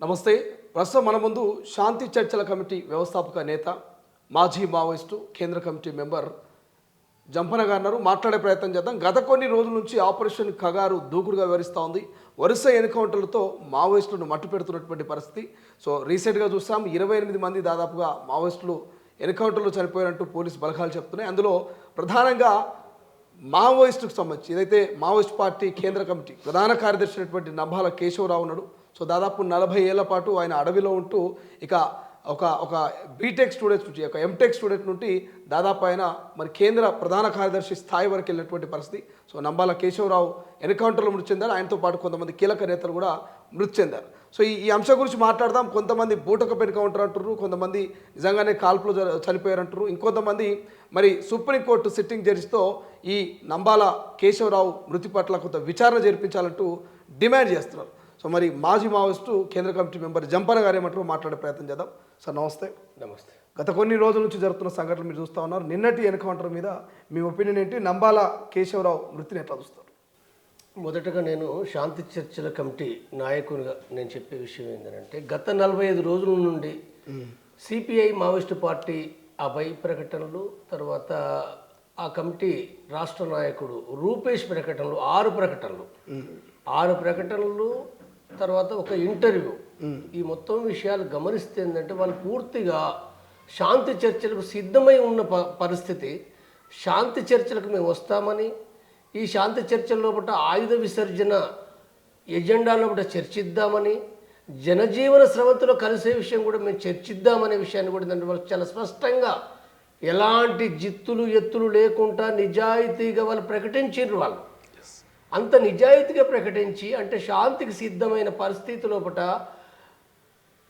నమస్తే. ప్రస్తుతం మన ముందు శాంతి చర్చల కమిటీ వ్యవస్థాపక నేత, మాజీ మావోయిస్టు, కేంద్ర కమిటీ మెంబర్ జంపన గారు మాట్లాడే ప్రయత్నం చేద్దాం. గత కొన్ని రోజుల నుంచి ఆపరేషన్ కగారు దూకుడుగా వివరిస్తూ ఉంది. వరుస ఎన్కౌంటర్లతో మావోయిస్టులను మట్టు పెడుతున్నటువంటి పరిస్థితి. సో రీసెంట్గా చూసాం 28 మంది దాదాపుగా మావోయిస్టులు ఎన్కౌంటర్లో చనిపోయారంటూ పోలీసు బలగాలు చెప్తున్నాయి. అందులో ప్రధానంగా మావోయిస్టుకు సంబంధించి ఏదైతే మావోయిస్ట్ పార్టీ కేంద్ర కమిటీ ప్రధాన కార్యదర్శి అయినటువంటి నంబాల కేశవరావు ఉన్నాడు. సో దాదాపు 40 ఏళ్ల పాటు ఆయన అడవిలో ఉంటూ ఇక ఒక బీటెక్ స్టూడెంట్స్ నుంచి ఒక ఎంటెక్ స్టూడెంట్ నుండి దాదాపు ఆయన మరి కేంద్ర ప్రధాన కార్యదర్శి స్థాయి వరకు వెళ్ళినటువంటి పరిస్థితి. సో నంబాల కేశవరావు ఎన్కౌంటర్లో మృతి చెందారు. ఆయనతో పాటు కొంతమంది కీలక నేతలు కూడా మృతి చెందారు. సో ఈ అంశం గురించి మాట్లాడదాం. కొంతమంది బూటకపు ఎన్కౌంటర్ అంటారు, కొంతమంది నిజంగానే కాల్పులో చనిపోయారంటారు, ఇంకొంతమంది మరి సుప్రీంకోర్టు సిట్టింగ్ జడ్జితో ఈ నంబాల కేశవరావు మృతి పట్ల కొంత విచారణ జరిపించాలంటూ డిమాండ్ చేస్తున్నారు. సో మరి మాజీ మావోయిస్టు కేంద్ర కమిటీ మెంబర్ జంపన గారు ఏమంటారు మాట్లాడే ప్రయత్నం చేద్దాం. సార్ నమస్తే. నమస్తే. గత కొన్ని రోజుల నుంచి జరుగుతున్న సంఘటనలు మీరు చూస్తూ ఉన్నారు. నిన్నటి ఎన్కౌంటర్ మీద మీ ఒపీనియన్ ఏంటి? నంబాల కేశవరావు మృతిని ఎట్లా చూస్తారు? మొదటగా నేను శాంతి చర్చల కమిటీ నాయకునిగా నేను చెప్పే విషయం ఏంటంటే, గత 45 రోజుల నుండి సిపిఐ మావోయిస్టు పార్టీ అభయ్ ప్రకటనలు, తర్వాత ఆ కమిటీ రాష్ట్ర నాయకుడు రూపేష్ ప్రకటనలు, 6 ప్రకటనలు, తర్వాత ఒక ఇంటర్వ్యూ, ఈ మొత్తం విషయాలు గమనిస్తే ఏంటంటే వాళ్ళు పూర్తిగా శాంతి చర్చలకు సిద్ధమై ఉన్న పరిస్థితి. శాంతి చర్చలకు మేము వస్తామని, ఈ శాంతి చర్చల లోపల ఆయుధ విసర్జన ఎజెండా లోపల చర్చిద్దామని, జనజీవన స్రవంతిలో కలిసే విషయం కూడా మేము చర్చిద్దామనే విషయాన్ని కూడా ఏంటంటే వాళ్ళు చాలా స్పష్టంగా ఎలాంటి జిత్తులు ఎత్తులు లేకుండా నిజాయితీగా వాళ్ళు ప్రకటించారు. వాళ్ళు అంత నిజాయితీగా ప్రకటించి అంటే శాంతికి సిద్ధమైన పరిస్థితి లోపల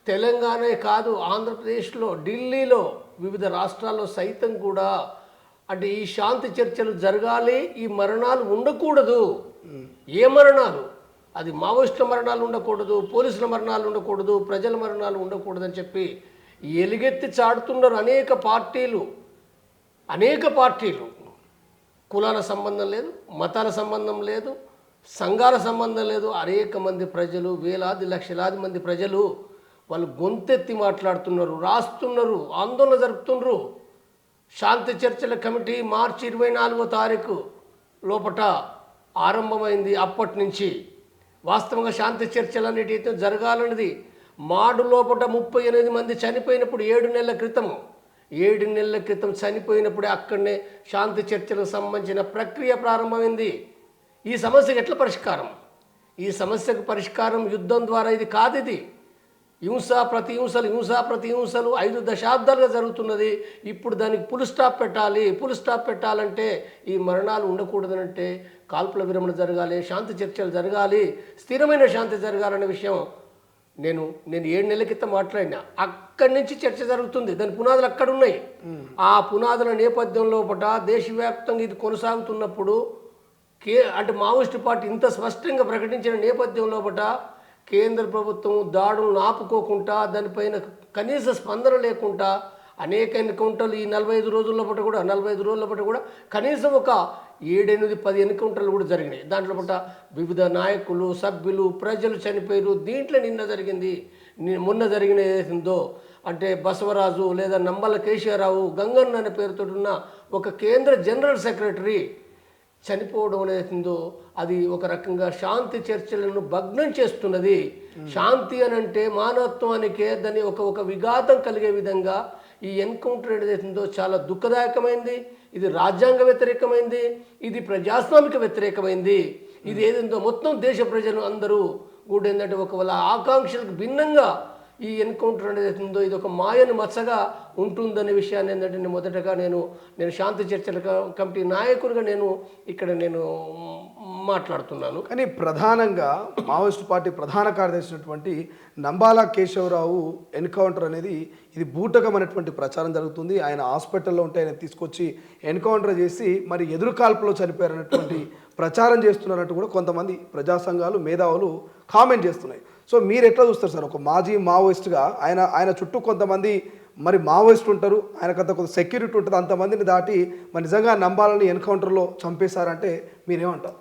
తెలంగాణ కాదు, ఆంధ్రప్రదేశ్లో, ఢిల్లీలో, వివిధ రాష్ట్రాల్లో సైతం కూడా అంటే ఈ శాంతి చర్చలు జరగాలి, ఈ మరణాలు ఉండకూడదు. ఏ మరణాలు? అది మావోయిస్టుల మరణాలు ఉండకూడదు, పోలీసుల మరణాలు ఉండకూడదు, ప్రజల మరణాలు ఉండకూడదు అని చెప్పి ఎలుగెత్తి చాటుతున్నారు అనేక పార్టీలు. కులాల సంబంధం లేదు, మతాల సంబంధం లేదు, సంఘాల సంబంధం లేదు. అనేక మంది ప్రజలు, వేలాది లక్షలాది మంది ప్రజలు వాళ్ళు గొంతెత్తి మాట్లాడుతున్నారు, రాస్తున్నారు, ఆందోళన జరుపుతున్నారు. శాంతి చర్చల కమిటీ మార్చి 24వ తారీఖు లోపట ఆరంభమైంది. అప్పటి నుంచి వాస్తవంగా శాంతి చర్చలు అనేటివి జరగాలన్నది మాడు లోపల 38 మంది చనిపోయినప్పుడు 7 నెలల క్రితం చనిపోయినప్పుడే అక్కడనే శాంతి చర్చలకు సంబంధించిన ప్రక్రియ ప్రారంభమైంది. ఈ సమస్యకు ఎట్లా పరిష్కారం? ఈ సమస్యకు పరిష్కారం యుద్ధం ద్వారా ఇది కాదు. ఇది హింస ప్రతి హింసలు 5 దశాబ్దాలుగా జరుగుతున్నది. ఇప్పుడు దానికి ఫుల్ స్టాప్ పెట్టాలంటే ఈ మరణాలు ఉండకూడదనంటే కాల్పుల విరమణ జరగాలి, శాంతి చర్చలు జరగాలి, స్థిరమైన శాంతి జరగాలనే విషయం నేను 7 నెలల క్రితం మాట్లాడినా. అక్కడి నుంచి చర్చ జరుగుతుంది. దాని పునాదులు అక్కడ ఉన్నాయి. ఆ పునాదుల నేపథ్యంలో దేశవ్యాప్తంగా ఇది కొనసాగుతున్నప్పుడు అంటే మావోయిస్టు పార్టీ ఇంత స్పష్టంగా ప్రకటించిన నేపథ్యంలో కేంద్ర ప్రభుత్వం దాడులను ఆపుకోకుండా, దానిపైన కనీస స్పందన లేకుండా అనేక ఎన్కౌంటర్లు ఈ 45 రోజుల పాటు కూడా కనీసం ఒక 7-8-10 ఎన్కౌంటర్లు కూడా జరిగినాయి. దాంట్లో వివిధ నాయకులు, సభ్యులు, ప్రజలు చనిపోయారు. దీంట్లో మొన్న జరిగిన ఏదైతుందో అంటే బసవరాజు లేదా నంబాల కేశవరావు గంగన్న అనే పేరుతో ఉన్న ఒక కేంద్ర జనరల్ సెక్రటరీ చనిపోవడం అనేదో అది ఒక రకంగా శాంతి చర్చలను భగ్నం చేస్తున్నది. శాంతి అని అంటే మానవత్వానికే దాన్ని ఒక విఘాతం కలిగే విధంగా ఈ ఎన్కౌంటర్ ఏదైతుందో చాలా దుఃఖదాయకమైంది. ఇది రాజ్యాంగ వ్యతిరేకమైంది, ఇది ప్రజాస్వామిక వ్యతిరేకమైంది. ఇది ఏదైందో మొత్తం దేశ ప్రజలు అందరూ కూడా ఏంటంటే వాళ్ళ ఆకాంక్షలకు భిన్నంగా ఈ ఎన్కౌంటర్ అనేది ఉందో ఇది ఒక మాయను మచ్చగా ఉంటుందనే విషయాన్ని ఏంటంటే మొదటగా నేను శాంతి చర్చల కమిటీ నాయకుడిగా నేను మాట్లాడుతున్నాను. కానీ ప్రధానంగా మావోయిస్టు పార్టీ ప్రధాన కార్యదర్శి నంబాల కేశవరావు ఎన్కౌంటర్ అనేది ఇది బూటకమైనటువంటి ప్రచారం జరుగుతుంది. ఆయన హాస్పిటల్లో ఉంటే ఆయన తీసుకొచ్చి ఎన్కౌంటర్ చేసి మరి ఎదురు కాల్పులో చనిపోయారనేటువంటి ప్రచారం చేస్తున్నారంటూ కూడా కొంతమంది ప్రజా సంఘాలు, మేధావులు కామెంట్ చేస్తున్నాయి. సో మీరు ఎట్లా చూస్తారు సార్? ఒక మాజీ మావోయిస్టుగా ఆయన చుట్టూ కొంతమంది మరి మావోయిస్టు ఉంటారు, ఆయనకంత కొంత సెక్యూరిటీ ఉంటుంది, అంతమందిని దాటి మరి నిజంగా నంబాలని ఎన్కౌంటర్లో చంపేశారంటే మీరేమంటారు?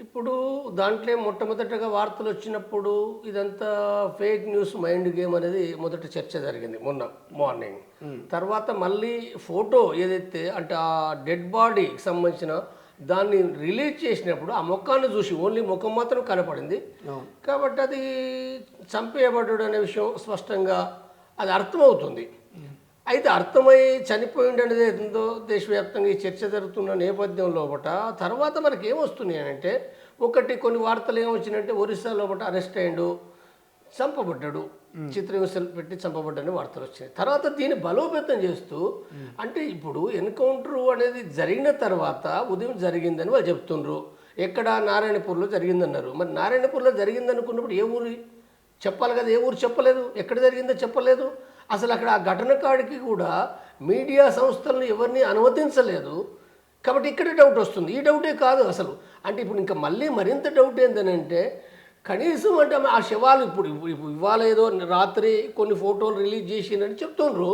ఇప్పుడు దాంట్లో మొట్టమొదటగా వార్తలు వచ్చినప్పుడు ఇదంతా ఫేక్ న్యూస్ మైండ్ గేమ్ అనేది మొదటి చర్చ జరిగింది మొన్న మార్నింగ్. తర్వాత మళ్ళీ ఫోటో ఏదైతే అంటే ఆ డెడ్ బాడీకి సంబంధించిన దాన్ని రిలీజ్ చేసినప్పుడు ఆ ముఖాన్ని చూసి ఓన్లీ ముఖం మాత్రం కనపడింది. కాబట్టి అది చంపేయబడ్డాడు అనే విషయం స్పష్టంగా అది అర్థమవుతుంది. అయితే అర్థమై చనిపోయింది అనేది ఏందో దేశవ్యాప్తంగా ఈ చర్చ జరుగుతున్న నేపథ్యం లోపట తర్వాత మనకి ఏమొస్తున్నాయి అంటే ఒకటి కొన్ని వార్తలు ఏమొచ్చినాయంటే ఒరిస్సా లోపల అరెస్ట్ అయ్యాడు, చంపబడ్డాడు, చిత్రహింసలు పెట్టి చంపబడ్డని వార్తలు వచ్చినాయి. తర్వాత దీన్ని బలోపేతం చేస్తూ అంటే ఇప్పుడు ఎన్కౌంటర్ అనేది జరిగిన తర్వాత ఉదయం జరిగిందని వాళ్ళు చెప్తుండ్రు. ఎక్కడ నారాయణపూర్లో జరిగిందన్నారు. మరి నారాయణపూర్లో జరిగిందనుకున్నప్పుడు ఏ ఊరి చెప్పాలి కదా, ఏ ఊరు చెప్పలేదు, ఎక్కడ జరిగిందో చెప్పలేదు. అసలు అక్కడ ఆ ఘటన కాడికి కూడా మీడియా సంస్థలను ఎవరిని అనుమతించలేదు. కాబట్టి ఇక్కడ డౌట్ వస్తుంది. ఈ డౌటే కాదు అసలు. అంటే ఇప్పుడు ఇంకా మళ్ళీ మరింత డౌట్ ఏంటంటే కనీసం అంటే ఆ శవాలు ఇప్పుడు ఇవాళ ఏదో రాత్రి కొన్ని ఫోటోలు రిలీజ్ చేసిందని చెప్తుండ్రు.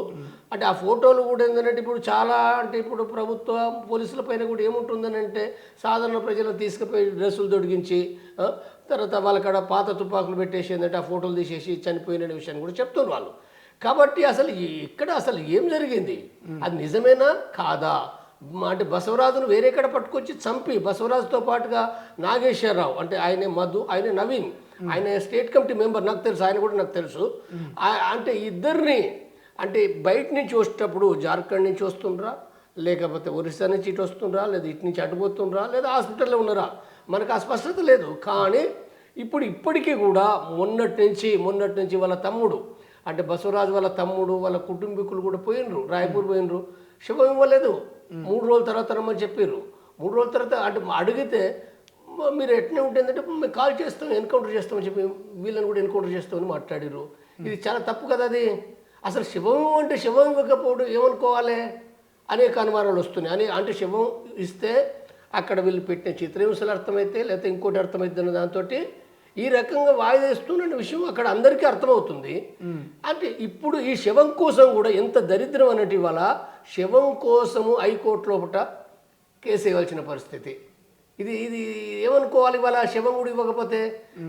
అంటే ఆ ఫోటోలు కూడా ఏంటంటే ఇప్పుడు చాలా అంటే ఇప్పుడు ప్రభుత్వ పోలీసుల పైన కూడా ఏముంటుందనంటే సాధారణ ప్రజలను తీసుకుపోయి డ్రెస్సులు తొడిగించి తర్వాత వాళ్ళకాడ పాత తుపాకులు పెట్టేసి ఏంటంటే ఆ ఫోటోలు తీసేసి చనిపోయిన విషయాన్ని కూడా చెప్తున్నారు వాళ్ళు. కాబట్టి అసలు ఇక్కడ అసలు ఏం జరిగింది, అది నిజమేనా కాదా? అంటే బసవరాజును వేరే కడ పట్టుకొచ్చి చంపి బసవరాజుతో పాటుగా నాగేశ్వరరావు అంటే ఆయన మధు, ఆయన నవీన్, ఆయన స్టేట్ కమిటీ మెంబర్ నాకు తెలుసు, ఆయన కూడా నాకు తెలుసు. అంటే ఇద్దరిని అంటే బయట నుంచి వచ్చేటప్పుడు జార్ఖండ్ నుంచి వస్తుండ్రా, లేకపోతే ఒరిస్సా నుంచి ఇటు వస్తుండ్రా, లేదా ఇటు నుంచి అటుపోతుండ్రా, లేదా హాస్పిటల్లో ఉన్నారా, మనకు ఆ స్పష్టత లేదు. కానీ ఇప్పటికీ కూడా మొన్నటి నుంచి వాళ్ళ తమ్ముడు అంటే బసవరాజు వాళ్ళ తమ్ముడు వాళ్ళ కుటుంబీకులు కూడా పోయినరు, రాయపూర్ పోయినరు, శుభం ఇవ్వలేదు. 3 రోజుల తర్వాత రమ్మని చెప్పారు. 3 రోజుల తర్వాత అంటే అడిగితే మీరు ఎట్నే ఉంటుందంటే మేము కాల్ చేస్తాం, ఎన్కౌంటర్ చేస్తామని చెప్పి వీళ్ళని కూడా ఎన్కౌంటర్ చేస్తామని మాట్లాడారు. ఇది చాలా తప్పు కదా. అది అసలు శివం అంటే శివం ఇవ్వకపోవడం ఏమనుకోవాలి అనేక అనుమానాలు వస్తున్నాయి. అంటే శివం ఇస్తే అక్కడ వీళ్ళు పెట్టిన చిత్రహింసలు అర్థమైతే లేకపోతే ఇంకోటి అర్థమైతే అన్న దాంతో ఈ రకంగా వాయిదా ఇస్తున్న విషయం అక్కడ అందరికీ అర్థమవుతుంది. అంటే ఇప్పుడు ఈ శవం కోసం కూడా ఎంత దరిద్రం అన్నట్టు ఇవాళ శవం కోసము హైకోర్టు లోపల కేసు ఇవ్వాల్సిన పరిస్థితి. ఇది ఏమనుకోవాలి ఇవాళ శవం కూడా ఇవ్వకపోతే.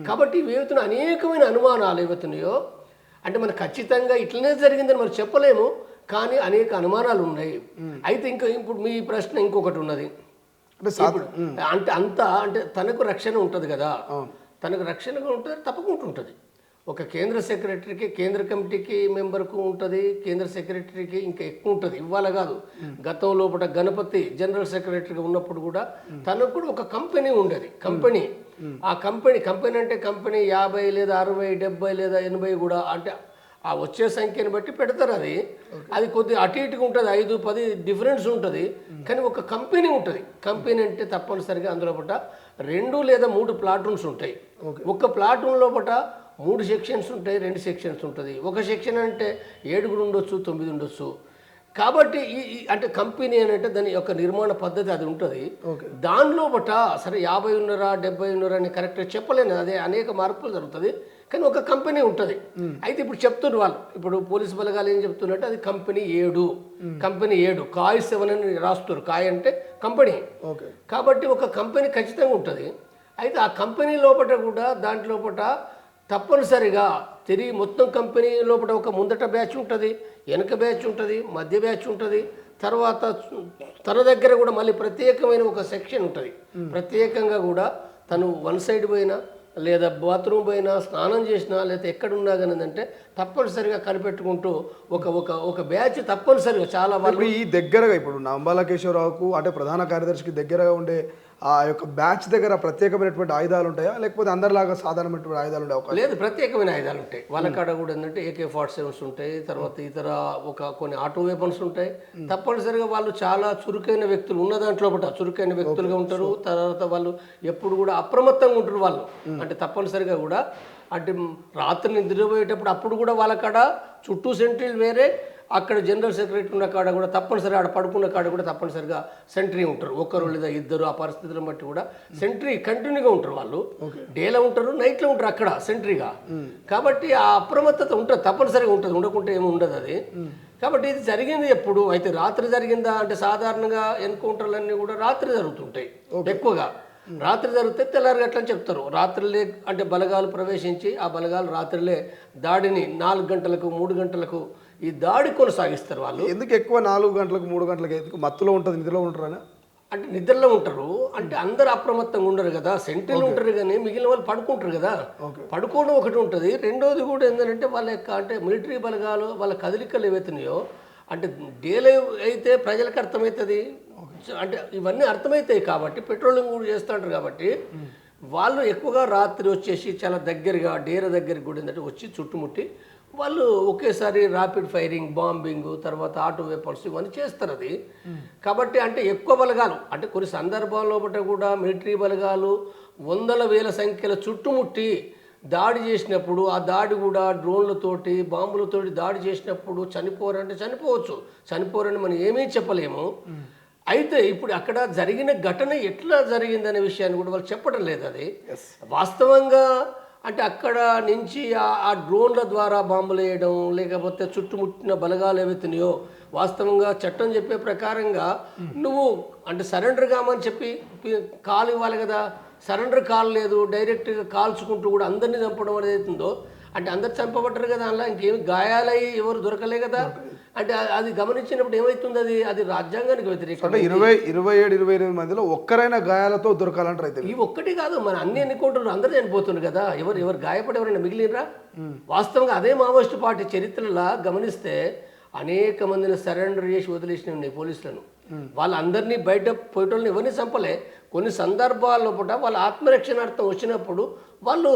కాబట్టి ఇవేతున్న అనేకమైన అనుమానాలు ఏవైతున్నాయో అంటే మనకు ఖచ్చితంగా ఇట్లనే జరిగిందని మనం చెప్పలేము, కానీ అనేక అనుమానాలు ఉన్నాయి. అయితే ఇప్పుడు మీ ప్రశ్న ఇంకొకటి ఉన్నది అంటే తనకు రక్షణ ఉంటుంది కదా, తనకు రక్షణగా ఉంటుంది, తప్పకుండా ఉంటుంది. ఒక కేంద్ర సెక్రటరీకి కేంద్ర కమిటీకి మెంబర్కు ఉంటుంది, కేంద్ర సెక్రటరీకి ఇంకా ఎక్కువ ఉంటుంది. ఇవాళ కాదు, గతం లోపల గణపతి జనరల్ సెక్రటరీగా ఉన్నప్పుడు కూడా తనకు కూడా ఒక కంపెనీ ఉండేది. ఆ కంపెనీ అంటే కంపెనీ 50 లేదా 60 70 లేదా 80 కూడా అంటే ఆ వచ్చే సంఖ్యను బట్టి పెడతారు. అది కొద్దిగా అటు ఇటుగా ఉంటుంది, 5 10 డిఫరెన్స్ ఉంటుంది. కానీ ఒక కంపెనీ ఉంటుంది. కంపెనీ అంటే తప్పనిసరిగా అందులో పట 2 లేదా 3 ప్లాటూన్స్ ఉంటాయి. ఒక ప్లాటూన్ లోపల 3 సెక్షన్స్ ఉంటాయి, 2 సెక్షన్స్ ఉంటుంది. ఒక సెక్షన్ అంటే 7 ఉండొచ్చు, 9 ఉండొచ్చు. కాబట్టి అంటే కంపెనీ అంటే దాని యొక్క నిర్మాణ పద్ధతి అది ఉంటుంది. దానిలో బట సరే 50 ఉన్నారా 70 ఉన్నారా అని కరెక్ట్గా చెప్పలేను, అదే అనేక మార్పులు జరుగుతుంది. కానీ ఒక కంపెనీ ఉంటుంది. అయితే ఇప్పుడు చెప్తున్నారు వాళ్ళు, ఇప్పుడు పోలీసు బలగాలు ఏం చెప్తున్నట్టు అది కంపెనీ 7 కాయ్ 7 అని రాస్తారు. కాయ్ అంటే కంపెనీ. కాబట్టి ఒక కంపెనీ ఖచ్చితంగా ఉంటుంది. అయితే ఆ కంపెనీ లోపల కూడా దాంట్లోపట తప్పనిసరిగా తిరిగి మొత్తం కంపెనీ లోపల ఒక ముందట బ్యాచ్ ఉంటుంది, వెనక బ్యాచ్ ఉంటుంది, మధ్య బ్యాచ్ ఉంటుంది. తర్వాత తన దగ్గర కూడా మళ్ళీ ప్రత్యేకమైన ఒక సెక్షన్ ఉంటుంది. ప్రత్యేకంగా కూడా తను వన్ సైడ్ పోయినా లేదా బాత్రూమ్ పోయినా స్నానం చేసినా లేదా ఎక్కడున్నా కానీ అంటే తప్పనిసరిగా కనిపెట్టుకుంటూ ఒక బ్యాచ్ తప్పనిసరిగా చాలా వాళ్ళు ఈ దగ్గరగా ఇప్పుడు నంబాల కేశవరావుకు అంటే ప్రధాన కార్యదర్శికి దగ్గరగా ఉండే ఆ యొక్క బ్యాచ్ దగ్గర ప్రత్యేకమైనటువంటి ఆయుధాలు ఉంటాయా, లేకపోతే అందరిలాగా సాధారణమైనటువంటి ఆయుధాలు ఉండే అవకాశం లేదు? ప్రత్యేకమైన ఆయుధాలు ఉంటాయి. వాళ్ళ కాడ కూడా ఏంటంటే AK-47 ఉంటాయి, తర్వాత ఇతర కొన్ని ఆటో వెపన్స్ ఉంటాయి. తప్పనిసరిగా వాళ్ళు చాలా చురుకైన వ్యక్తులు ఉన్న దాంట్లో చురుకైన వ్యక్తులుగా ఉంటారు. తర్వాత వాళ్ళు ఎప్పుడు కూడా అప్రమత్తంగా ఉంటారు వాళ్ళు. అంటే తప్పనిసరిగా కూడా అంటే రాత్రి నిద్రపోయేటప్పుడు అప్పుడు కూడా వాళ్ళ కాడ చుట్టూ సెంట్రీలు వేరే, అక్కడ జనరల్ సెక్రటరీ ఉన్న కాడ కూడా తప్పనిసరిగా ఆడ పడుకున్న కాడ కూడా తప్పనిసరిగా సెంట్రీ ఉంటారు. ఒకరు లేదా ఇద్దరు, ఆ పరిస్థితులను బట్టి కూడా సెంట్రీ కంటిన్యూగా ఉంటారు. వాళ్ళు డేలో ఉంటారు, నైట్లో ఉంటారు అక్కడ సెంట్రీగా. కాబట్టి ఆ అప్రమత్తత ఉంటుంది, తప్పనిసరిగా ఉంటుంది, ఉండకుంటే ఏమి ఉండదు అది. కాబట్టి ఇది జరిగింది ఎప్పుడు అయితే రాత్రి జరిగిందా అంటే సాధారణంగా ఎన్కౌంటర్లన్నీ కూడా రాత్రి జరుగుతుంటాయి ఎక్కువగా. రాత్రి జరిగితే తెల్లారి గట్లని చెప్తారు. రాత్రిలే అంటే బలగాలు ప్రవేశించి ఆ బలగాలు రాత్రిలే దాడిని 4 గంటలకు 3 గంటలకు ఈ దాడి కొనసాగిస్తారు వాళ్ళు. ఎందుకు ఎక్కువ 4 గంటలకు 3 గంటలకు ఎందుకు మత్తులో ఉంటుంది, నిద్రలో ఉంటారని? అంటే నిద్రలో ఉంటారు, అంటే అందరు అప్రమత్తంగా ఉండరు కదా, సెంట్రీలు ఉంటారు కానీ మిగిలిన వాళ్ళు పడుకుంటారు కదా. పడుకోవడం ఒకటి ఉంటుంది. రెండోది కూడా ఏంటంటే వాళ్ళ యొక్క అంటే మిలిటరీ బలగాలు వాళ్ళ కదలికలు ఏవైతున్నాయో అంటే డేలో అయితే ప్రజలకు అర్థమవుతుంది, అంటే ఇవన్నీ అర్థమవుతాయి కాబట్టి పెట్రోలింగ్ కూడా చేస్తూ ఉంటారు కాబట్టి వాళ్ళు ఎక్కువగా రాత్రి వచ్చేసి చాలా దగ్గరగా డేర దగ్గరికి కూడా ఏంటంటే వచ్చి చుట్టుముట్టి వాళ్ళు ఒకేసారి ర్యాపిడ్ ఫైరింగ్, బాంబింగ్, తర్వాత ఆటో వెపన్స్ ఇవన్నీ చేస్తారు. అది కాబట్టి అంటే ఎక్కువ బలగాలు అంటే కొన్ని సందర్భాల్లో కూడా మిలిటరీ బలగాలు వందల వేల సంఖ్యలో చుట్టుముట్టి దాడి చేసినప్పుడు ఆ దాడి కూడా డ్రోన్లతోటి బాంబులతోటి దాడి చేసినప్పుడు చనిపోరంటే చనిపోవచ్చు, చనిపోరని మనం ఏమీ చెప్పలేము. అయితే ఇప్పుడు అక్కడ జరిగిన ఘటన ఎట్లా జరిగిందనే విషయాన్ని కూడా వాళ్ళు చెప్పడం లేదు. అది వాస్తవంగా అంటే అక్కడ నుంచి ఆ డ్రోన్ల ద్వారా బాంబులు వేయడం లేకపోతే చుట్టుముట్టిన బలగాలు ఏవైతున్నాయో వాస్తవంగా చట్టం చెప్పే ప్రకారంగా నువ్వు అంటే సరెండర్ కామని చెప్పి కాల్ ఇవ్వాలి కదా. సరెండర్ కాల్ లేదు, డైరెక్ట్గా కాల్చుకుంటూ కూడా అందరినీ చంపడం అనేది అవుతుందో అంటే అందరు చంపబడ్డారు కదా, అందులో ఇంకేమి గాయాలయ్యి ఎవరు దొరకలే కదా. అంటే అది గమనించినప్పుడు ఏమవుతుంది, అది రాజ్యాంగానికి వ్యతిరేకం. అంటే 27-28 మందిలో ఒక్కరైనా గాయాలతో దొరకాలంటారు. అయితే ఈ ఒక్కటి కాదు, మన అన్ని కోటలు అందరూ చనిపోతున్నారు కదా, ఎవరు గాయపడి ఎవరైనా మిగిలినరా? వాస్తవంగా అదే మావోయిస్టు పార్టీ చరిత్రలా గమనిస్తే అనేక మందిని సరెండర్ చేసి వదిలేసినవి ఉన్నాయి పోలీసులను. వాళ్ళందరినీ బయట పోయేటోళ్ళని ఎవరిని చంపలే. కొన్ని సందర్భాల్లో పూట వాళ్ళ ఆత్మరక్షణార్థం వచ్చినప్పుడు వాళ్ళు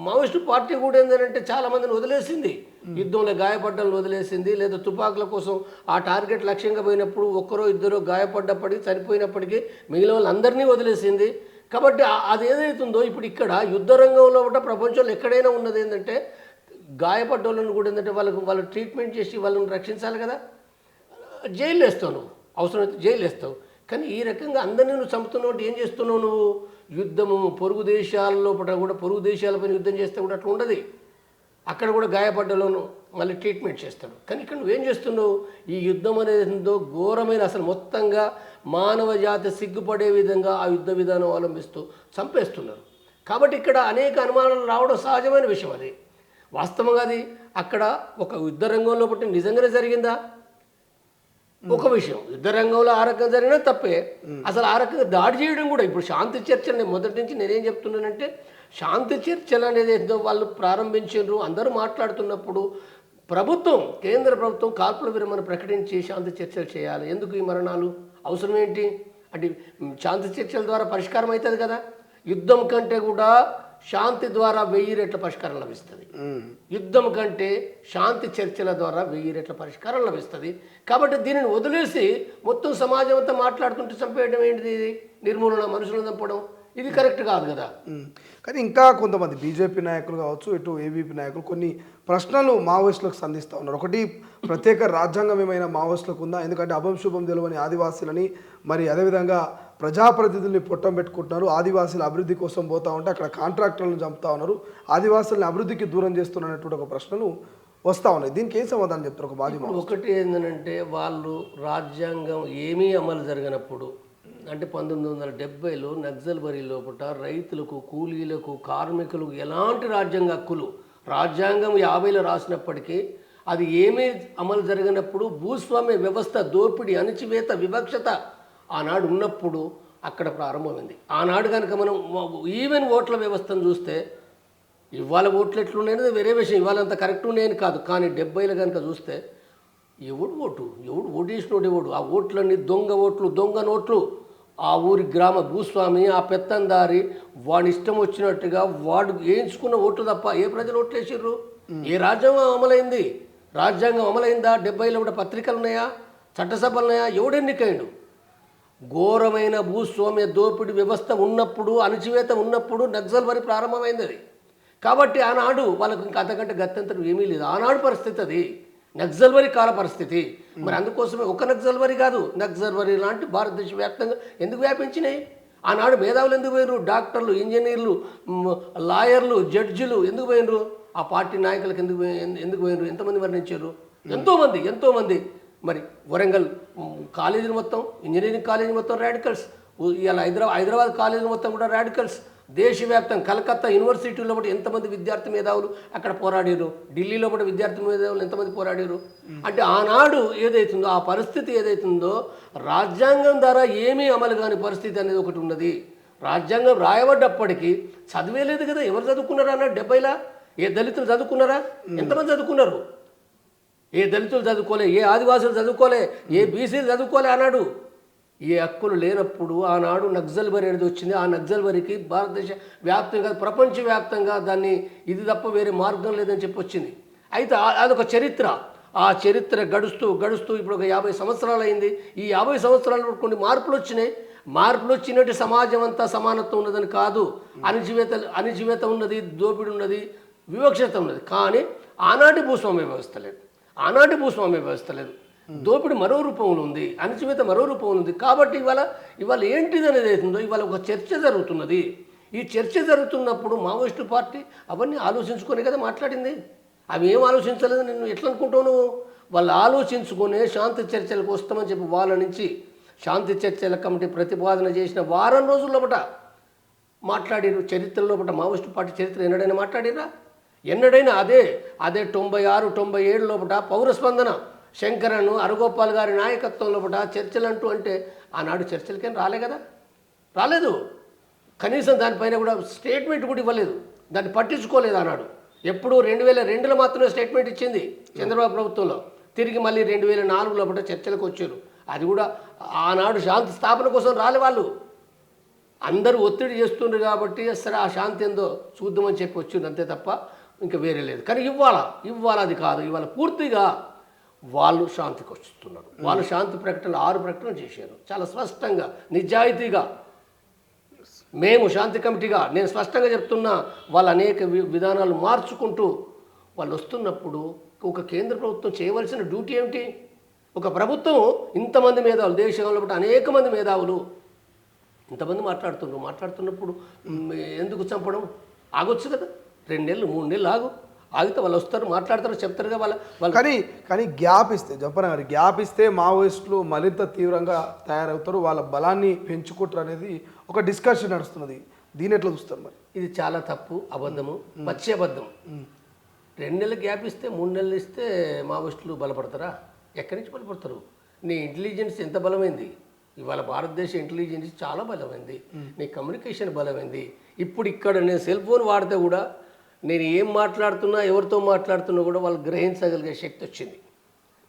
మావోయిస్టు పార్టీ కూడా ఏంటంటే చాలా మందిని వదిలేసింది, యుద్ధంలో గాయపడ్డలను వదిలేసింది, లేదా తుపాకుల కోసం ఆ టార్గెట్ లక్ష్యంగా పోయినప్పుడు ఒక్కరో ఇద్దరో గాయపడ్డప్పటికీ చనిపోయినప్పటికీ మిగిలిన వాళ్ళందరినీ వదిలేసింది. కాబట్టి అది ఏదైతుందో ఇప్పుడు ఇక్కడ యుద్ధ రంగంలో కూడా ప్రపంచంలో ఎక్కడైనా ఉన్నది ఏంటంటే గాయపడ్డ వాళ్ళని కూడా ఏంటంటే వాళ్ళు ట్రీట్మెంట్ చేసి వాళ్ళని రక్షించాలి కదా. జైలు వేస్తావు నువ్వు, అవసరమైతే జైలు వేస్తావు. కానీ ఈ రకంగా అందరినీ నువ్వు చంపుతున్నావు అంటే ఏం చేస్తున్నావు నువ్వు? యుద్ధము పొరుగు దేశాల్లో కూడా పొరుగు దేశాలపైన యుద్ధం చేస్తే కూడా అట్లా ఉండదు. అక్కడ కూడా గాయపడ్డలోను మళ్ళీ ట్రీట్మెంట్ చేస్తాడు. కానీ ఇక్కడ నువ్వేం చేస్తున్నావు? ఈ యుద్ధం అనేది ఘోరమైన అసలు మొత్తంగా మానవ జాతి సిగ్గుపడే విధంగా ఆ యుద్ధ విధానం అవలంబిస్తూ చంపేస్తున్నారు. కాబట్టి ఇక్కడ అనేక అనుమానాలు రావడం సహజమైన విషయం. అది వాస్తవంగా అది అక్కడ ఒక యుద్ధ రంగంలో బట్టి నిజంగానే జరిగిందా? ఒక విషయం, యుద్ధ రంగంలో ఆ రకంగా జరిగినా తప్పే. అసలు ఆ రకంగా దాడి చేయడం కూడా ఇప్పుడు శాంతి చర్చలు మొదటి నుంచి నేనేం చెప్తున్నానంటే శాంతి చర్చలు అనేది ఏదో వాళ్ళు ప్రారంభించారు, అందరూ మాట్లాడుతున్నప్పుడు ప్రభుత్వం కేంద్ర ప్రభుత్వం కాల్పుల విరమణ ప్రకటించి శాంతి చర్చలు చేయాలి. ఎందుకు ఈ మరణాలు అవసరం ఏంటి అంటే శాంతి చర్చల ద్వారా పరిష్కారం అవుతుంది కదా. యుద్ధం కంటే కూడా శాంతి ద్వారా 1000 రెట్ల పరిష్కారం లభిస్తుంది. యుద్ధం కంటే శాంతి చర్చల ద్వారా 1000 రెట్ల పరిష్కారం లభిస్తుంది. కాబట్టి దీనిని వదిలేసి మొత్తం సమాజం అంతా మాట్లాడుతుంటే చంపేయడం ఏంటిది? ఇది నిర్మూలన, మనుషులను చంపడం, ఇది కరెక్ట్ కాదు కదా. కానీ ఇంకా కొంతమంది బీజేపీ నాయకులు కావచ్చు, ఇటు ఏబీపీ నాయకులు కొన్ని ప్రశ్నలు మావోయిస్టులకు సంధిస్తూ ఉన్నారు. ఒకటి, ప్రత్యేక రాజ్యాంగం ఏమైనా మావోయిస్టులకు ఉందా? ఎందుకంటే అభం శుభం తెలియని ఆదివాసీలని మరి అదేవిధంగా ప్రజాప్రతినిధుల్ని పొట్టం పెట్టుకుంటున్నారు. ఆదివాసీల అభివృద్ధి కోసం పోతా ఉంటే అక్కడ కాంట్రాక్టర్లను చంపుతా ఉన్నారు, ఆదివాసుల్ని అభివృద్ధికి దూరం చేస్తున్నటువంటి ఒక ప్రశ్నలు వస్తూ ఉన్నాయి. దీనికి ఏం సమాధానం చెప్తారు ఒక మాజీ? ఒకటి ఏంటంటే వాళ్ళు రాజ్యాంగం ఏమీ అమలు జరగనప్పుడు అంటే 1970లో నక్సల్బరీ లోపల రైతులకు, కూలీలకు, కార్మికులకు ఎలాంటి రాజ్యాంగ హక్కులు రాజ్యాంగం 50లో రాసినప్పటికీ అది ఏమీ అమలు జరగనప్పుడు భూస్వామ్య వ్యవస్థ, దోపిడీ, అణచివేత, వివక్షత ఆనాడు ఉన్నప్పుడు అక్కడ ప్రారంభమైంది. ఆనాడు కనుక మనం ఈవెన్ ఓట్ల వ్యవస్థను చూస్తే ఇవాళ ఓట్లు ఎట్లున్నాయనేది వేరే విషయం, ఇవాళ అంత కరెక్ట్ ఉన్నాయని కాదు. కానీ 70లో కనుక చూస్తే ఎవడు ఓటు వేసినోడు ఎవడు? ఆ ఓట్లన్నీ దొంగ ఓట్లు, దొంగ నోట్లు. ఆ ఊరి గ్రామ భూస్వామి, ఆ పెత్తందారి వాడి ఇష్టం వచ్చినట్టుగా వాడు వేయించుకున్న ఓట్లు తప్ప ఏ ప్రజలు ఓట్లు వేసిర్రు? ఏ రాజ్యాంగం అమలైంది? రాజ్యాంగం అమలైందా? 70లో కూడా పత్రికలు ఉన్నాయా? చట్టసభలు ఉన్నాయా? ఎవడెన్నికైండు? ఘోరమైన భూస్వామ్య దోపిడీ వ్యవస్థ ఉన్నప్పుడు, అణచివేత ఉన్నప్పుడు నక్సల్బరీ ప్రారంభమైంది అది. కాబట్టి ఆనాడు వాళ్ళకు ఇంకా అంతకంటే గత్యంతరం ఏమీ లేదు. ఆనాడు పరిస్థితి అది నక్సల్బరీ కాల పరిస్థితి. మరి అందుకోసమే ఒక నక్సల్బరీ కాదు, నక్సల్బరీ లాంటి భారతదేశ వ్యాప్తంగా ఎందుకు వ్యాపించినాయి? ఆనాడు మేధావులు ఎందుకు పోయినరు? డాక్టర్లు, ఇంజనీర్లు, లాయర్లు, జడ్జిలు ఎందుకు పోయినరు? ఆ పార్టీ నాయకులకు ఎందుకు పోయినరు? ఎంతమంది వర్ణించారు? ఎంతోమంది. మరి వరంగల్ కాలేజీలు మొత్తం, ఇంజనీరింగ్ కాలేజీ మొత్తం రాడికల్స్, ఇవాళ హైదరాబాద్ కాలేజీ మొత్తం కూడా రాడికల్స్ దేశవ్యాప్తంగా కలకత్తా యూనివర్సిటీలో కూడా ఎంతమంది విద్యార్థి మేధావులు అక్కడ పోరాడారు, ఢిల్లీలో కూడా విద్యార్థి మేధావులు ఎంతమంది పోరాడారు. అంటే ఆనాడు ఏదైతుందో ఆ పరిస్థితి ఏదైతుందో రాజ్యాంగం ద్వారా ఏమీ అమలు కాని పరిస్థితి అనేది ఒకటి ఉన్నది. రాజ్యాంగం రాయబడ్డప్పటికీ చదివేలేదు కదా, ఎవరు చదువుకున్నారా అన్నాడు 70లా? ఏ దళితులు చదువుకున్నారా? ఎంతమంది చదువుకున్నారు? ఏ దళితులు చదువుకోలే, ఏ ఆదివాసులు చదువుకోలే, ఏ బీసీలు చదువుకోలే అన్నాడు. ఏ హక్కులు లేనప్పుడు ఆనాడు నక్సల్బరీ అనేది వచ్చింది. ఆ నక్సల్బరీకి భారతదేశ వ్యాప్తంగా ప్రపంచవ్యాప్తంగా దాన్ని ఇది తప్ప వేరే మార్గం లేదని చెప్పి వచ్చింది. అయితే అదొక చరిత్ర. ఆ చరిత్ర గడుస్తూ గడుస్తూ ఇప్పుడు ఒక 50 సంవత్సరాలు అయింది. ఈ 50 సంవత్సరాలు కొన్ని మార్పులు వచ్చినాయి. మార్పులు వచ్చినట్టు సమాజం అంతా సమానత్వం ఉన్నదని కాదు. అణిచివేత ఉన్నది, దోపిడి ఉన్నది, వివక్షత ఉన్నది. కానీ ఆనాటి భూస్వామ్య వ్యవస్థ లేదు, ఆనాటి భూస్వామ్య వ్యవస్థ లేదు. దోపిడి మరో రూపంలో ఉంది, అణచివేత మరో రూపంలో ఉంది. కాబట్టి ఇవాళ ఏంటిది అనేది అవుతుందో ఇవాళ ఒక చర్చ జరుగుతున్నది. ఈ చర్చ జరుగుతున్నప్పుడు మావోయిస్టు పార్టీ అవన్నీ ఆలోచించుకునే కదా మాట్లాడింది. అవి ఏం ఆలోచించలేదు. నేను ఎట్లా అనుకుంటాను, వాళ్ళు ఆలోచించుకునే శాంతి చర్చలకు వస్తామని చెప్పి వాళ్ళ నుంచి శాంతి చర్చల కమిటీ ప్రతిపాదన చేసిన వారం రోజుల లోపట మాట్లాడారు. చరిత్ర లోపల మావోయిస్టు పార్టీ చరిత్ర ఎన్నడైనా మాట్లాడిరా? ఎన్నడైనా అదే 96, 97 లోపల పౌరస్పందన శంకరను అరగోపాల్ గారి నాయకత్వం లోపల చర్చలు అంటే ఆనాడు చర్చలకేం రాలే కదా, రాలేదు. కనీసం దానిపైన కూడా స్టేట్మెంట్ కూడా ఇవ్వలేదు, దాన్ని పట్టించుకోలేదు ఆనాడు. ఎప్పుడు 2002లో మాత్రమే స్టేట్మెంట్ ఇచ్చింది చంద్రబాబు ప్రభుత్వంలో. తిరిగి మళ్ళీ 2004 లోపల చర్చలకు వచ్చారు. అది కూడా ఆనాడు శాంతి స్థాపన కోసం రాలే వాళ్ళు. అందరూ ఒత్తిడి చేస్తుండ్రు కాబట్టి సరే ఆ శాంతి ఏందో చూద్దామని చెప్పి వచ్చింది, అంతే తప్ప ఇంకా వేరే లేదు. కానీ ఇవాళ అది కాదు. ఇవాళ పూర్తిగా వాళ్ళు శాంతికి వస్తున్నారు. వాళ్ళు శాంతి ప్రకటనలు 6 ప్రకటనలు చేశారు చాలా స్పష్టంగా, నిజాయితీగా. మేము శాంతి కమిటీగా నేను స్పష్టంగా చెప్తున్నా, వాళ్ళు అనేక విధానాలు మార్చుకుంటూ వాళ్ళు వస్తున్నప్పుడు ఒక కేంద్ర ప్రభుత్వం చేయవలసిన డ్యూటీ ఏమిటి? ఒక ప్రభుత్వం ఇంతమంది మేధావులు, దేశంలో అనేక మంది మేధావులు ఇంతమంది మాట్లాడుతున్నప్పుడు ఎందుకు చంపడం? ఆగొచ్చు కదా, 2 నెలలు 3 నెలలు ఆగితే వాళ్ళు వస్తారు, మాట్లాడతారు, చెప్తారుగా వాళ్ళు. కానీ గ్యాప్ ఇస్తే జంపన్న గారు, గ్యాప్ ఇస్తే మావోయిస్టులు మరింత తీవ్రంగా తయారవుతారు, వాళ్ళ బలాన్ని పెంచుకుంటారు అనేది ఒక డిస్కషన్ నడుస్తున్నది. దీని ఎట్లా చూస్తారు మరి? ఇది చాలా తప్పు, అబద్ధము, పచ్చి అబద్ధం. 2 నెలలు గ్యాప్ ఇస్తే 3 నెలలు ఇస్తే మావోయిస్టులు బలపడతారా? ఎక్కడి నుంచి బలపడతారు? నీ ఇంటెలిజెన్స్ ఎంత బలమైంది? ఇవాళ భారతదేశ ఇంటెలిజెన్స్ చాలా బలమైంది, నీ కమ్యూనికేషన్ బలమైంది. ఇప్పుడు ఇక్కడ నేను సెల్ ఫోన్ వాడితే కూడా నేను ఏం మాట్లాడుతున్నా, ఎవరితో మాట్లాడుతున్నా కూడా వాళ్ళు గ్రహించగలిగే శక్తి వచ్చింది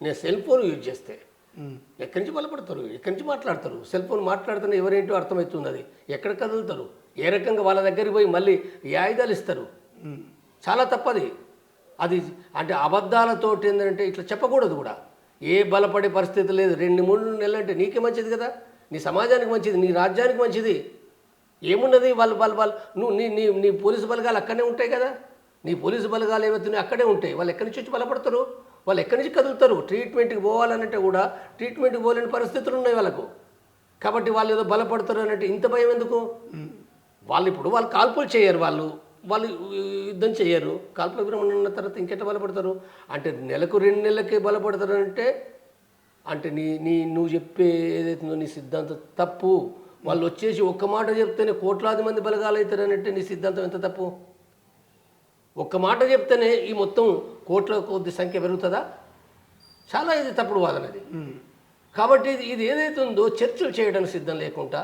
నేను సెల్ ఫోన్ యూజ్ చేస్తే. ఎక్కడి నుంచి బలపడతారు? ఎక్కడి నుంచి మాట్లాడతారు? సెల్ ఫోన్ మాట్లాడుతున్నా ఎవరేంటో అర్థమవుతుంది. అది ఎక్కడ కదులుతారు? ఏ రకంగా వాళ్ళ దగ్గరికి పోయి మళ్ళీ ఏ ఆయుధాలు ఇస్తారు? చాలా తప్పది అది. అంటే అబద్ధాలతోటి ఏంటంటే ఇట్లా చెప్పకూడదు కూడా. ఏ బలపడే పరిస్థితి లేదు. 2-3 నెలలు అంటే నీకే మంచిది కదా, నీ సమాజానికి మంచిది, నీ రాజ్యానికి మంచిది. ఏమున్నది వాళ్ళు నువ్వు నీ పోలీసు బలగాలు అక్కడే ఉంటాయి కదా, నీ పోలీసు బలగాలు ఏవైతున్నాయి అక్కడే ఉంటాయి. వాళ్ళు ఎక్కడి నుంచి వచ్చి బలపడతారు? వాళ్ళు ఎక్కడి నుంచి కదులుతారు? ట్రీట్మెంట్కి పోవాలనంటే కూడా ట్రీట్మెంట్కి పోలేని పరిస్థితులు ఉన్నాయి వాళ్ళకు. కాబట్టి వాళ్ళు ఏదో బలపడతారు అనంటే ఇంత భయం ఎందుకు? వాళ్ళు కాల్పులు చేయరు, వాళ్ళు యుద్ధం చేయరు. కాల్పుల విరమణ ఉన్న తర్వాత ఇంకెట్లా బలపడతారు? అంటే నెలకు 2 నెలలకే బలపడతారు అంటే నువ్వు చెప్పే ఏదైతుందో నీ సిద్ధాంతం తప్పు. వాళ్ళు వచ్చేసి ఒక్క మాట చెప్తేనే కోట్లాది మంది బలగాలు అవుతారనంటే నీ సిద్ధాంతం ఎంత తప్పు? ఒక్క మాట చెప్తేనే ఈ మొత్తం కోట్ల కొద్ది సంఖ్య పెరుగుతుందా? చాలా ఇది తప్పుడు వాదనది. కాబట్టి ఇది ఏదైతుందో చర్చలు చేయడానికి సిద్ధం లేకుండా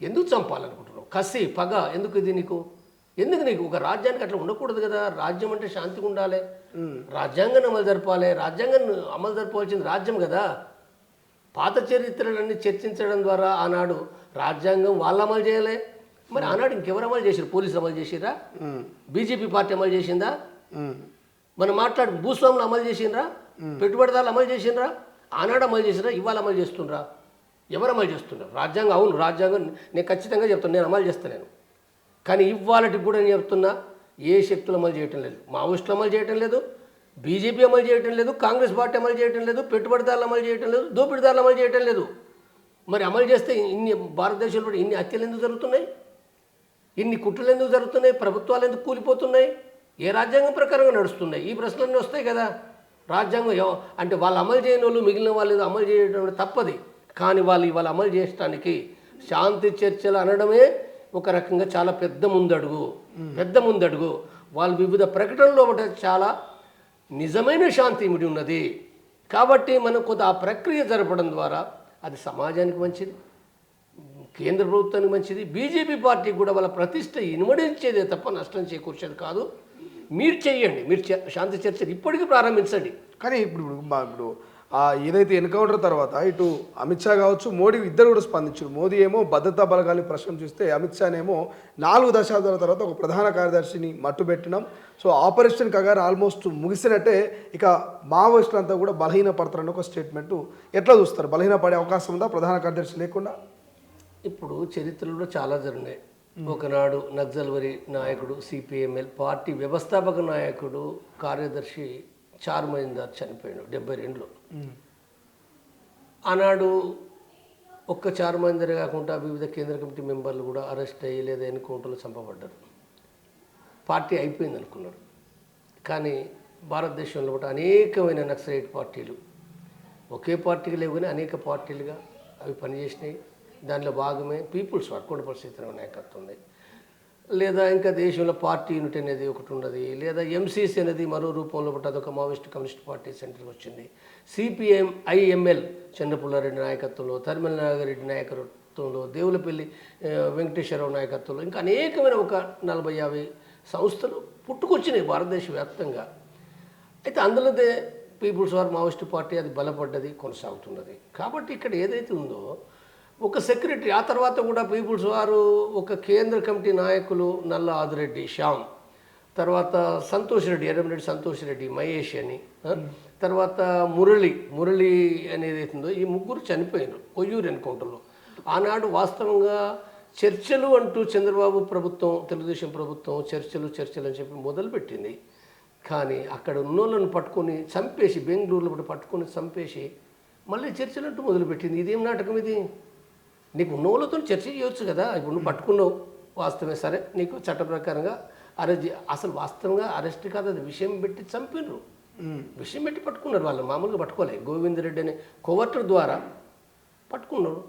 ఎందుకు చంపాలనుకుంటున్నావు? కసి, పగ ఎందుకు? ఇది ఎందుకు నీకు? ఒక రాజ్యానికి అట్లా ఉండకూడదు కదా. రాజ్యం అంటే శాంతిగా ఉండాలి, రాజ్యాంగాన్ని అమలు జరపాలి. రాజ్యాంగాన్ని అమలు జరపవలసింది రాజ్యం కదా. పాత చరిత్రలన్నీ చర్చించడం ద్వారా ఆనాడు రాజ్యాంగం వాళ్ళు అమలు చేయలే. మరి ఆనాడు ఇంకెవరు అమలు చేశారు? పోలీసులు అమలు చేసిరా? బీజేపీ పార్టీ అమలు చేసిందా? మనం భూస్వాములు అమలు చేసిండ్రా? పెట్టుబడిదారులు అమలు చేసిండ్రా? ఆనాడు అమలు చేసిరా? ఇవాళ అమలు చేస్తుండ్రా? ఎవరు అమలు చేస్తున్నారు? రాజ్యాంగం, అవును రాజ్యాంగం నేను ఖచ్చితంగా చెప్తాను, నేను అమలు చేస్తాను. కానీ ఇవాళకి కూడా నేను చెప్తున్నా, ఏ శక్తులు అమలు చేయటం లేదు. మావోయిస్టులు అమలు చేయటం లేదు, బీజేపీ అమలు చేయటం లేదు, కాంగ్రెస్ పార్టీ అమలు చేయటం లేదు, పెట్టుబడిదారులు అమలు చేయటం లేదు, దోపిడీదారులు అమలు చేయటం లేదు. మరి అమలు చేస్తే భారతదేశంలో ఇన్ని హత్యలు ఎందుకు జరుగుతున్నాయి? ఇన్ని కుట్రలు ఎందుకు జరుగుతున్నాయి? ప్రభుత్వాలు ఎందుకు కూలిపోతున్నాయి? ఏ రాజ్యాంగం ప్రకారంగా నడుస్తున్నాయి? ఈ ప్రశ్నలన్నీ వస్తాయి కదా. రాజ్యాంగం అంటే వాళ్ళు అమలు చేయని వాళ్ళు మిగిలిన వాళ్ళు అమలు చేయడం తప్పది. కానీ వాళ్ళు ఇవాళ అమలు చేయడానికి శాంతి చర్చలు అనడమే ఒక రకంగా చాలా పెద్ద ముందడుగు. వాళ్ళు వివిధ ప్రకటనలో ఒకటి చాలా నిజమైన శాంతి ఇమిడి ఉన్నది. కాబట్టి మనం కొంత ఆ ప్రక్రియ జరపడం ద్వారా అది సమాజానికి మంచిది, కేంద్ర ప్రభుత్వానికి మంచిది, బీజేపీ పార్టీకి కూడా వాళ్ళ ప్రతిష్ట ఇనుమడించేదే తప్ప నష్టం చేకూర్చేది కాదు. మీరు చేయండి, మీరు శాంతి చర్చలు ఇప్పటికీ ప్రారంభించండి. కానీ ఇప్పుడు ఏదైతే ఎన్కౌంటర్ తర్వాత ఇటు అమిత్ షా కావచ్చు, మోడీ ఇద్దరు కూడా స్పందించారు. మోదీ ఏమో భద్రతా బలగాన్ని ప్రశంసిస్తే అమిత్ షానేమో 4 దశాబ్దాల తర్వాత ఒక ప్రధాన కార్యదర్శిని మట్టుబెట్టినాం, సో ఆపరేషన్ కగారు ఆల్మోస్ట్ ముగిసినట్టే, ఇక మావోయిస్టులంతా కూడా బలహీన పడతారని ఒక స్టేట్మెంట్. ఎట్లా చూస్తారు? బలహీన పడే అవకాశం ఉందా ప్రధాన కార్యదర్శి లేకుండా? ఇప్పుడు చరిత్రలో చాలా జరిగినాయి. ఒకనాడు నక్సల్వరి నాయకుడు, సిపిఎంఎల్ పార్టీ వ్యవస్థాపక నాయకుడు, కార్యదర్శి చార్మయిందార్ చనిపోయాడు 72లో. ఆనాడు ఒక్క చార్మయిందర్ కాకుండా వివిధ కేంద్ర కమిటీ మెంబర్లు కూడా అరెస్ట్ అయ్యి లేదా ఎన్కౌంటర్లో చంపబడ్డారు. పార్టీ అయిపోయింది అనుకున్నారు. కానీ భారతదేశంలో కూడా అనేకమైన నక్సలైట్ పార్టీలు, ఒకే పార్టీకి లేవు కానీ అనేక పార్టీలుగా అవి పనిచేసినాయి. దాంట్లో భాగమే పీపుల్స్ వార్ కొండపల్లి సీతారామ నాయకత్వం ఉంది, లేదా ఇంకా దేశంలో పార్టీ యూనిట్ అనేది ఒకటి ఉన్నది, లేదా ఎంసీసీ అనేది మరో రూపంలో ఒకటి, అదొక మావోయిస్ట్ కమ్యూనిస్ట్ పార్టీ సెంటర్కి వచ్చింది. సిపిఎం ఐఎంఎల్ చంద్రపుల్లారెడ్డి నాయకత్వంలో, తరిమల నాగరెడ్డి నాయకత్వంలో, దేవులపల్లి వెంకటేశ్వరరావు నాయకత్వంలో ఇంకా అనేకమైన ఒక 40-50 సంస్థలు పుట్టుకొచ్చినాయి భారతదేశ వ్యాప్తంగా. అయితే అందులోదే పీపుల్స్ వార్ మావోయిస్ట్ పార్టీ అది బలపడ్డది, కొనసాగుతున్నది. కాబట్టి ఇక్కడ ఏదైతే ఉందో ఒక సెక్రటరీ, ఆ తర్వాత కూడా పీపుల్స్ వారు ఒక కేంద్ర కమిటీ నాయకులు నల్ల ఆదిరెడ్డి శ్యామ్, తర్వాత సంతోష్ రెడ్డి, ఎర్రమరెడ్డి సంతోష్ రెడ్డి, మహేష్ అని, తర్వాత మురళి అనేది అవుతుందో, ఈ ముగ్గురు చనిపోయారు కొయ్యూరు ఎన్కౌంటర్లో. ఆనాడు వాస్తవంగా చర్చలు అంటూ చంద్రబాబు ప్రభుత్వం, తెలుగుదేశం ప్రభుత్వం చర్చలు అని చెప్పి మొదలుపెట్టింది. కానీ అక్కడ ఉన్నోళ్ళను పట్టుకొని చంపేసి, బెంగళూరులో పట్టుకొని చంపేసి మళ్ళీ చర్చలు అంటూ మొదలుపెట్టింది. ఇదేం నాటకం ఇది? నీకు ఉన్న వాళ్ళతో చర్చ చేయవచ్చు కదా. ఇప్పుడు నువ్వు పట్టుకున్నావు, వాస్తవమే, సరే నీకు చట్ట ప్రకారంగా అరెస్ట్. అసలు వాస్తవంగా అరెస్ట్ కాదు, అది విషయం పెట్టి చంపినరు, విషయం పెట్టి పట్టుకున్నారు. వాళ్ళు మామూలుగా పట్టుకోలే. గోవిందరెడ్డి అనే కోవర్టర్ ద్వారా పట్టుకున్నాడు,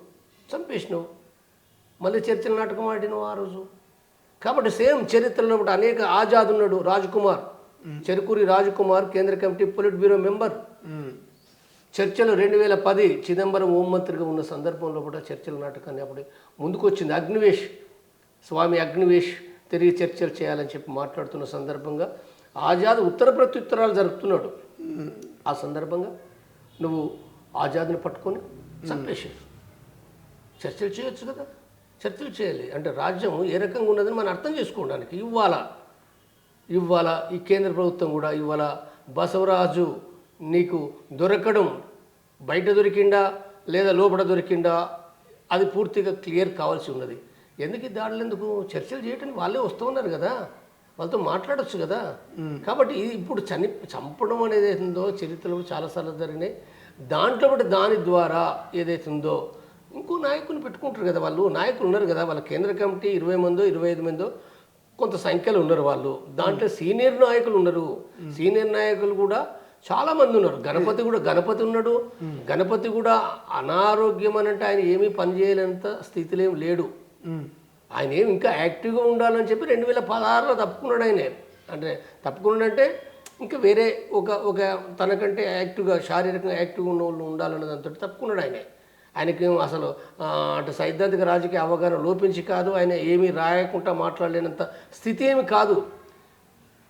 చంపేసినావు, మళ్ళీ చర్చల నాటకం ఆడినావు ఆ రోజు. కాబట్టి సేమ్ చరిత్రలో అనేక ఆజాద్ ఉన్నాడు, రాజ్కుమార్, చెరుకూరి రాజ్కుమార్ కేంద్ర కమిటీ పొలిట్ బ్యూరో మెంబర్. చర్చలు 2010 చిదంబరం హోంమంత్రిగా ఉన్న సందర్భంలో కూడా చర్చల నాటకాన్ని అప్పుడు ముందుకొచ్చింది. స్వామి అగ్నివేష్ తిరిగి చర్చలు చేయాలని చెప్పి మాట్లాడుతున్న సందర్భంగా ఆజాద్ ఉత్తర ప్రత్యుత్తరాలు జరుపుతున్నాడు. ఆ సందర్భంగా నువ్వు ఆజాద్ని పట్టుకొని చంపేశారు. చర్చలు చేయొచ్చు కదా, చర్చలు చేయాలి. అంటే రాజ్యం ఏ రకంగా ఉన్నదని మనం అర్థం చేసుకోవడానికి ఇవాళ ఈ కేంద్ర ప్రభుత్వం కూడా ఇవాళ బసవరాజు నీకు దొరకడం, బయట దొరికిండా లేదా లోపల దొరికిండా, అది పూర్తిగా క్లియర్ కావాల్సి ఉన్నది. ఎందుకు ఈ దాడులు, ఎందుకు చర్చలు చేయడానికి వాళ్ళే వస్తూ ఉన్నారు కదా, వాళ్ళతో మాట్లాడవచ్చు కదా. కాబట్టి ఇప్పుడు చంపడం అనేది ఏదో చరిత్రలో చాలాసార్లు జరిగినాయి. దాంట్లో బట్టి దాని ద్వారా ఏదైతే ఉందో ఇంకో నాయకుని పెట్టుకుంటారు కదా, వాళ్ళు నాయకులు ఉన్నారు కదా, వాళ్ళ కేంద్ర కమిటీ 20 మందో 25 మందో కొంత సంఖ్యలో ఉన్నారు వాళ్ళు. దాంట్లో సీనియర్ నాయకులు ఉన్నారు. సీనియర్ నాయకులు కూడా చాలామంది ఉన్నారు. గణపతి ఉన్నాడు. గణపతి కూడా అనారోగ్యం అనంటే ఆయన ఏమీ పని చేయలేనంత స్థితిలో ఏమి లేడు. ఆయన ఏమి ఇంకా యాక్టివ్గా ఉండాలని చెప్పి 2016లో తప్పుకున్నాడు. ఆయన అంటే తప్పుకున్నాడంటే ఇంకా వేరే ఒక తనకంటే యాక్టివ్గా, శారీరకంగా యాక్టివ్గా ఉన్న వాళ్ళు ఉండాలన్న దాంతో తప్పుకున్నాడు. ఆయనకి అసలు అంటే సైద్ధాంతిక రాజకీయ అవగాహన లోపించి కాదు, ఆయన ఏమీ రాయకుండా మాట్లాడలేనంత స్థితి ఏమి కాదు.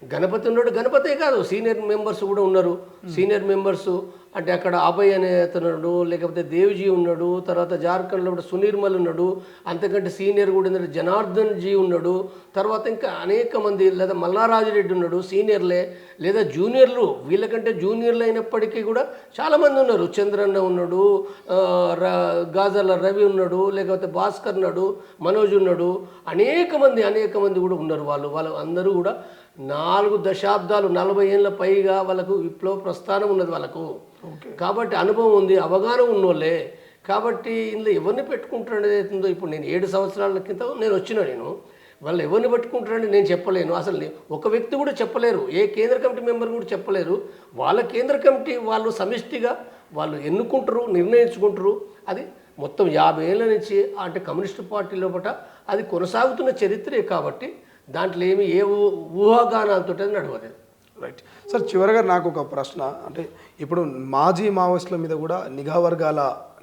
గణపతి ఉన్నాడు. గణపతే కాదు, సీనియర్ మెంబర్స్ కూడా ఉన్నారు. సీనియర్ మెంబర్సు అంటే అక్కడ అభయ్ అనే అతనుడు, లేకపోతే దేవ్జీ ఉన్నాడు, తర్వాత జార్ఖండ్లో కూడా సునీర్మల్ ఉన్నాడు, అంతకంటే సీనియర్ కూడా ఏంటంటే జనార్దన్ జీ ఉన్నాడు, తర్వాత ఇంకా అనేక మంది, లేదా మల్లారాజిరెడ్డి ఉన్నాడు, సీనియర్లే లేదా జూనియర్లు, వీళ్ళకంటే జూనియర్లు అయినప్పటికీ కూడా చాలామంది ఉన్నారు. చంద్రన్న ఉన్నాడు, గాజర్ల రవి ఉన్నాడు, లేకపోతే భాస్కర్ ఉన్నాడు, మనోజ్ ఉన్నాడు, అనేక మంది కూడా ఉన్నారు. వాళ్ళు అందరూ కూడా 4 దశాబ్దాలు 40 ఏళ్ళ పైగా వాళ్ళకు విప్లవ ప్రస్థానం ఉన్నది వాళ్ళకు. కాబట్టి అనుభవం ఉంది, అవగాహన ఉన్నోళ్ళే. కాబట్టి ఇందులో ఎవరిని పెట్టుకుంటారని ఏదైతుందో, ఇప్పుడు నేను 7 సంవత్సరాల క్రితం నేను వాళ్ళు ఎవరిని పెట్టుకుంటారని నేను చెప్పలేను. అసలు ఒక వ్యక్తి కూడా చెప్పలేరు, ఏ కేంద్ర కమిటీ మెంబర్ కూడా చెప్పలేరు. వాళ్ళ కేంద్ర కమిటీ వాళ్ళు సమిష్టిగా వాళ్ళు ఎన్నుకుంటారు, నిర్ణయించుకుంటారు. అది మొత్తం 50 ఏళ్ళ నుంచి అంటే కమ్యూనిస్టు పార్టీ లోపల అది కొనసాగుతున్న చరిత్రే కాబట్టి దాంట్లో ఏమి ఏ ఊహాగానాలతో అది నడవదు. రైట్ సార్, చివరిగా నాకు ఒక ప్రశ్న, అంటే ఇప్పుడు మాజీ మావోయిస్టుల మీద కూడా నిఘా వర్గాల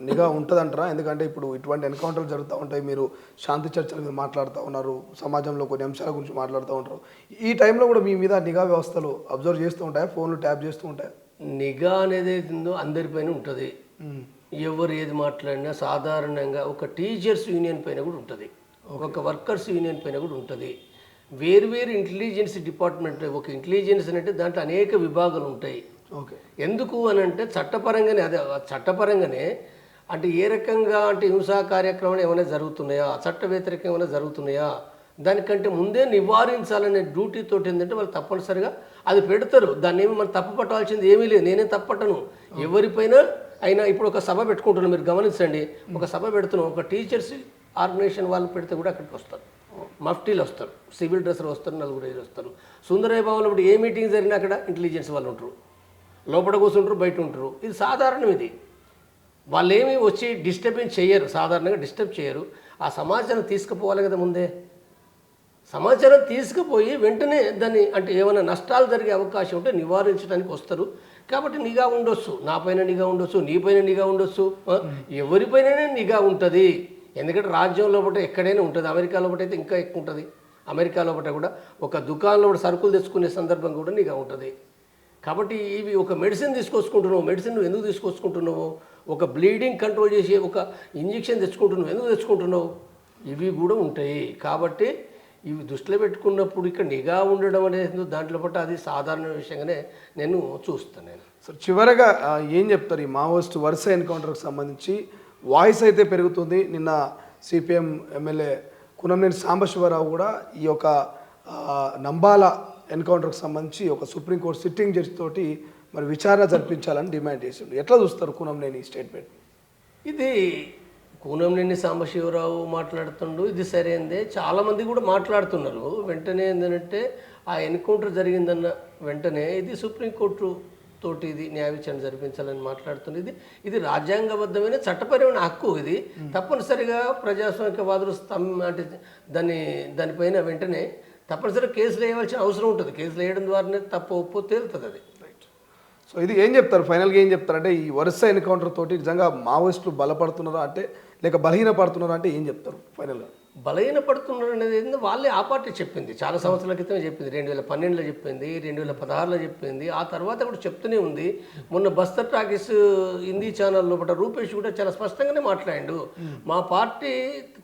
నిఘా ఉంటుందంటారా? ఎందుకంటే ఇప్పుడు ఇటువంటి ఎన్కౌంటర్లు జరుగుతూ ఉంటాయి, మీరు శాంతి చర్చల మీద మాట్లాడుతూ ఉన్నారు, సమాజంలో కొన్ని అంశాల గురించి మాట్లాడుతూ ఉంటారు. ఈ టైంలో కూడా మీ మీద నిఘా వ్యవస్థలు అబ్జర్వ్ చేస్తూ ఉంటాయా, ఫోన్లు ట్యాప్ చేస్తూ ఉంటాయా? నిఘా అనేది ఉందో అందరిపైన ఉంటుంది. ఎవరు ఏది మాట్లాడినా సాధారణంగా ఒక టీచర్స్ యూనియన్ పైన కూడా ఉంటుంది, ఒక వర్కర్స్ యూనియన్ పైన కూడా ఉంటుంది. వేరు ఇంటెలిజెన్స్ డిపార్ట్మెంట్, ఒక ఇంటెలిజెన్స్ అంటే దాంట్లో అనేక విభాగాలు ఉంటాయి. ఓకే, ఎందుకు అని అంటే చట్టపరంగానే, అదే చట్టపరంగానే అంటే ఏ రకంగా అంటే హింసా కార్యక్రమాలు ఏమైనా జరుగుతున్నాయా, చట్ట వ్యతిరేకం ఏమైనా జరుగుతున్నాయా, దానికంటే ముందే నివారించాలనే డ్యూటీతో ఏంటంటే వాళ్ళు తప్పనిసరిగా అది పెడతారు. దాన్ని ఏమి మనం తప్పు పట్టాల్సింది ఏమీ లేదు, నేనే తప్పట్టను. ఎవరిపైన అయినా ఇప్పుడు ఒక సభ పెట్టుకుంటున్నాం, మీరు గమనించండి, ఒక సభ పెడుతున్నాం, ఒక టీచర్స్ ఆర్గనైజేషన్ వాళ్ళు పెడితే కూడా అక్కడికి వస్తారు, మఫ్టీలు వస్తారు, సివిల్ డ్రెస్సులు వస్తారు, 4 వస్తారు. సుందరయ్య బాబులో ఇప్పుడు ఏ మీటింగ్ జరిగినా అక్కడ ఇంటెలిజెన్స్ వాళ్ళు ఉంటారు, లోపల కూర్చుంటారు, బయట ఉంటారు. ఇది సాధారణం. ఇది వాళ్ళు ఏమి వచ్చి డిస్టర్బెన్స్ చేయరు, సాధారణంగా డిస్టర్బ్ చేయరు. ఆ సమాచారం తీసుకుపోవాలి కదా, ముందే సమాచారం తీసుకుపోయి వెంటనే దాన్ని అంటే ఏమైనా నష్టాలు జరిగే అవకాశం ఉంటే నివారించడానికి వస్తారు. కాబట్టి నిఘా ఉండొచ్చు, నా పైన నిఘా ఉండొచ్చు, నీ పైన నిఘా ఉండొచ్చు, ఎవరిపైననే నిఘా ఉంటుంది. ఎందుకంటే రాజ్యం లోపల ఎక్కడైనా ఉంటుంది, అమెరికా లోపల అయితే ఇంకా ఎక్కువ ఉంటుంది. అమెరికా లోపల కూడా ఒక దుకాణంలో కూడా సరుకులు తెచ్చుకునే సందర్భం కూడా నిఘా ఉంటుంది. కాబట్టి ఇవి ఒక మెడిసిన్ తీసుకొచ్చుకుంటున్నావు, మెడిసిన్ నువ్వు ఎందుకు తీసుకొచ్చుకుంటున్నావు, ఒక బ్లీడింగ్ కంట్రోల్ చేసి ఒక ఇంజెక్షన్ తెచ్చుకుంటున్నావు, ఎందుకు తెచ్చుకుంటున్నావు, ఇవి కూడా ఉంటాయి. కాబట్టి ఇవి దృష్టిలో పెట్టుకున్నప్పుడు ఇక్కడ నిఘా ఉండడం అనేది దాంట్లో పట్ల అది సాధారణ విషయంగానే నేను చూస్తాను. నేను సో చివరగా ఏం చెప్తారు ఈ మావోయిస్ట్ వరుస ఎన్కౌంటర్కి సంబంధించి? వాయిస్ అయితే పెరుగుతుంది. నిన్న సిపిఎం ఎమ్మెల్యే కునంనేని సాంబశివరావు కూడా ఈ యొక్క నంబాల ఎన్కౌంటర్కి సంబంధించి ఒక సుప్రీంకోర్టు సిట్టింగ్ జడ్జి తోటి మరి విచారణ జరిపించాలని డిమాండ్ చేసిండు. ఎట్లా చూస్తారు కునంనేని స్టేట్మెంట్? ఇది కూనంనేని సాంబశివరావు మాట్లాడుతుండు, ఇది సరైనదే. చాలామంది కూడా మాట్లాడుతున్నారు. వెంటనే ఏంటంటే ఆ ఎన్కౌంటర్ జరిగిందన్న వెంటనే ఇది సుప్రీంకోర్టు తోటి ఇది న్యాయ విచారణ జరిపించాలని మాట్లాడుతుంది. ఇది రాజ్యాంగబద్ధమైన చట్టపరమైన హక్కు. ఇది తప్పనిసరిగా ప్రజాస్వామికవాదులు అంటే దానిపైన వెంటనే తప్పనిసరిగా కేసులు వేయవలసిన అవసరం ఉంటుంది. కేసులు వేయడం ద్వారానే తప్పు ఒప్పు తేలుతుంది అది. సో ఇది ఏం చెప్తారు ఫైనల్గా, ఏం చెప్తారంటే ఈ వరుస ఎన్కౌంటర్ తోటి నిజంగా మావోయిస్టులు బలపడుతున్నారా అంటే లేక బలహీన పడుతున్నారా అంటే ఏం చెప్తారు ఫైనల్గా? బలహీన పడుతున్నారు అనేది ఏంటంటే వాళ్ళే ఆ పార్టీ చెప్పింది, చాలా సంవత్సరాల క్రితమే చెప్పింది, 2012లో చెప్పింది, 2016లో చెప్పింది, ఆ తర్వాత కూడా చెప్తూనే ఉంది. మొన్న బస్తర్ టాకీస్ హిందీ ఛానల్లో పట్ల రూపేష్ కూడా చాలా స్పష్టంగానే మాట్లాడాడు. మా పార్టీ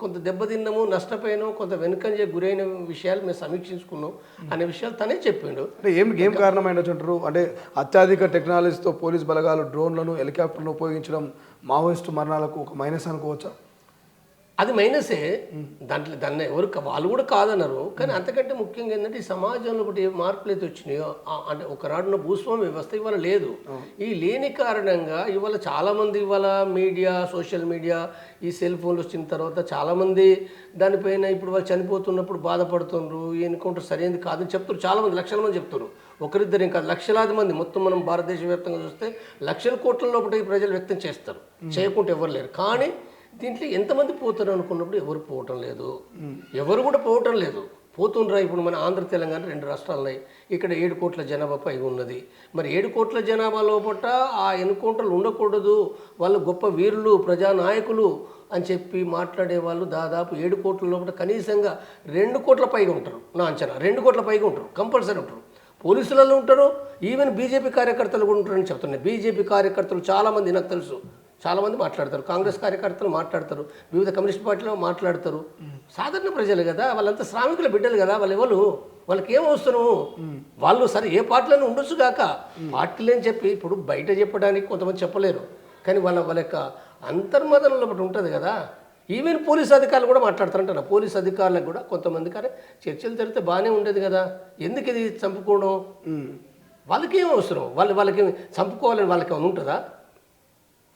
కొంత దెబ్బతిన్నాము, నష్టపోయాము, కొంత వెనుకంజే గురైన విషయాలు మేము సమీక్షించుకున్నాం అనే విషయాలు తనే చెప్పిండు. అంటే ఏం కారణమైనట్టుంటారు అంటే అత్యాధిక టెక్నాలజీతో పోలీస్ బలగాలు డ్రోన్లను, హెలికాప్టర్లను ఉపయోగించడం మావోయిస్టు మరణాలకు ఒక మైనస్ అనుకోవచ్చా? అది మైనసే, దాన్ని ఎవరు వాళ్ళు కూడా కాదన్నారు. కానీ అంతకంటే ముఖ్యంగా ఏంటంటే ఈ సమాజంలో ఒకటి ఏ మార్పులు అయితే వచ్చినాయో అంటే ఒకనాడున్న భూస్వామ్య వ్యవస్థ ఇవాళ లేదు. ఈ లేని కారణంగా ఇవాళ చాలామంది ఇవాళ మీడియా, సోషల్ మీడియా, ఈ సెల్ ఫోన్లు వచ్చిన తర్వాత చాలామంది దానిపైన ఇప్పుడు వాళ్ళు చనిపోతున్నప్పుడు బాధపడుతున్నారు. ఈ ఎన్కౌంటర్ సరైనది కాదని చెప్తారు చాలామంది, లక్షల మంది చెప్తారు. ఒకరిద్దరు ఇంకా లక్షలాది మంది, మొత్తం మనం భారతదేశ వ్యాప్తంగా చూస్తే లక్షల కోట్ల లోపల ప్రజలు వ్యక్తం చేస్తారు, చేయకుంటే ఎవరు లేరు. కానీ దీంట్లో ఎంతమంది పోతారు అనుకున్నప్పుడు ఎవరు పోవటం లేదు, ఎవరు కూడా పోవటం లేదు. పోతుండ్రా ఇప్పుడు మన ఆంధ్ర తెలంగాణ 2 రాష్ట్రాలు ఉన్నాయి. ఇక్కడ 7 కోట్ల జనాభా పై ఉన్నది. మరి 7 కోట్ల జనాభా లోపల ఆ ఎన్కౌంటర్లు ఉండకూడదు, వాళ్ళు గొప్ప వీరులు, ప్రజానాయకులు అని చెప్పి మాట్లాడే వాళ్ళు దాదాపు 7 కోట్ల లోపల కనీసంగా 2 కోట్ల పైగా ఉంటారు. నా అంచనా 2 కోట్ల పైగా ఉంటారు, కంపల్సరీ ఉంటారు. పోలీసులలో ఉంటారు, ఈవెన్ బీజేపీ కార్యకర్తలు కూడా ఉంటారని చెప్తున్నాయి. బీజేపీ కార్యకర్తలు చాలామంది నాకు తెలుసు, చాలామంది మాట్లాడతారు, కాంగ్రెస్ కార్యకర్తలు మాట్లాడతారు, వివిధ కమ్యూనిస్ట్ పార్టీలో మాట్లాడతారు. సాధారణ ప్రజలు కదా, వాళ్ళంతా శ్రామికుల బిడ్డలు కదా, వాళ్ళకి ఏం అవసరం? వాళ్ళు సరే ఏ పార్టీలను ఉండొచ్చు కాక, పార్టీలు అని చెప్పి ఇప్పుడు బయట చెప్పడానికి కొంతమంది చెప్పలేరు. కానీ వాళ్ళ యొక్క అంతర్మదనంలో ఒకటి ఉంటుంది కదా. ఈవెన్ పోలీస్ అధికారులు కూడా మాట్లాడతారంట. పోలీస్ అధికారులకు కూడా కొంతమంది కానీ చర్చలు జరిగితే బాగానే ఉండేది కదా, ఎందుకు ఇది చంపుకోవడం? వాళ్ళకి ఏం అవసరం? వాళ్ళకి చంపుకోవాలని వాళ్ళకి ఏమైనా ఉంటుందా?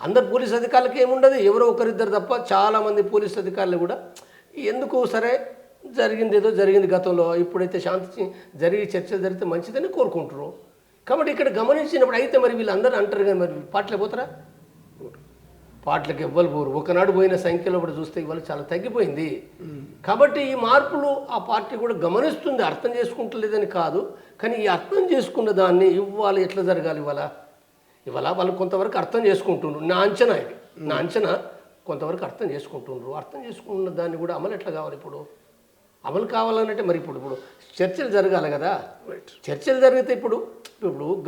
అందరు పోలీస్ అధికారులకి ఏముండదు, ఎవరో ఒకరిద్దరు తప్ప చాలామంది పోలీస్ అధికారులు కూడా ఎందుకు సరే జరిగింది ఏదో జరిగింది గతంలో, ఇప్పుడైతే శాంతి జరిగి చర్చలు జరిగితే మంచిదని కోరుకుంటారు. కాబట్టి ఇక్కడ గమనించినప్పుడు అయితే మరి వీళ్ళందరూ అంటారు కానీ మరి పార్టీలో పోతారా? పార్టీలకు ఎవ్వరు పోరు. ఒకనాడు పోయిన సంఖ్యలో కూడా చూస్తే ఇవాళ చాలా తగ్గిపోయింది. కాబట్టి ఈ మార్పులు ఆ పార్టీ కూడా గమనిస్తుంది, అర్థం చేసుకుంటలేదని కాదు. కానీ ఈ అర్థం చేసుకున్న దాన్ని ఇవాళ ఎట్లా జరగాలి? ఇవాళ వాళ్ళు కొంతవరకు అర్థం చేసుకుంటుండ్రు. నా అంచనా కొంతవరకు అర్థం చేసుకుంటుండ్రు. అర్థం చేసుకున్న దాన్ని కూడా అమలు ఎట్లా కావాలి? ఇప్పుడు అమలు కావాలనంటే మరి ఇప్పుడు చర్చలు జరగాలి కదా. చర్చలు జరిగితే ఇప్పుడు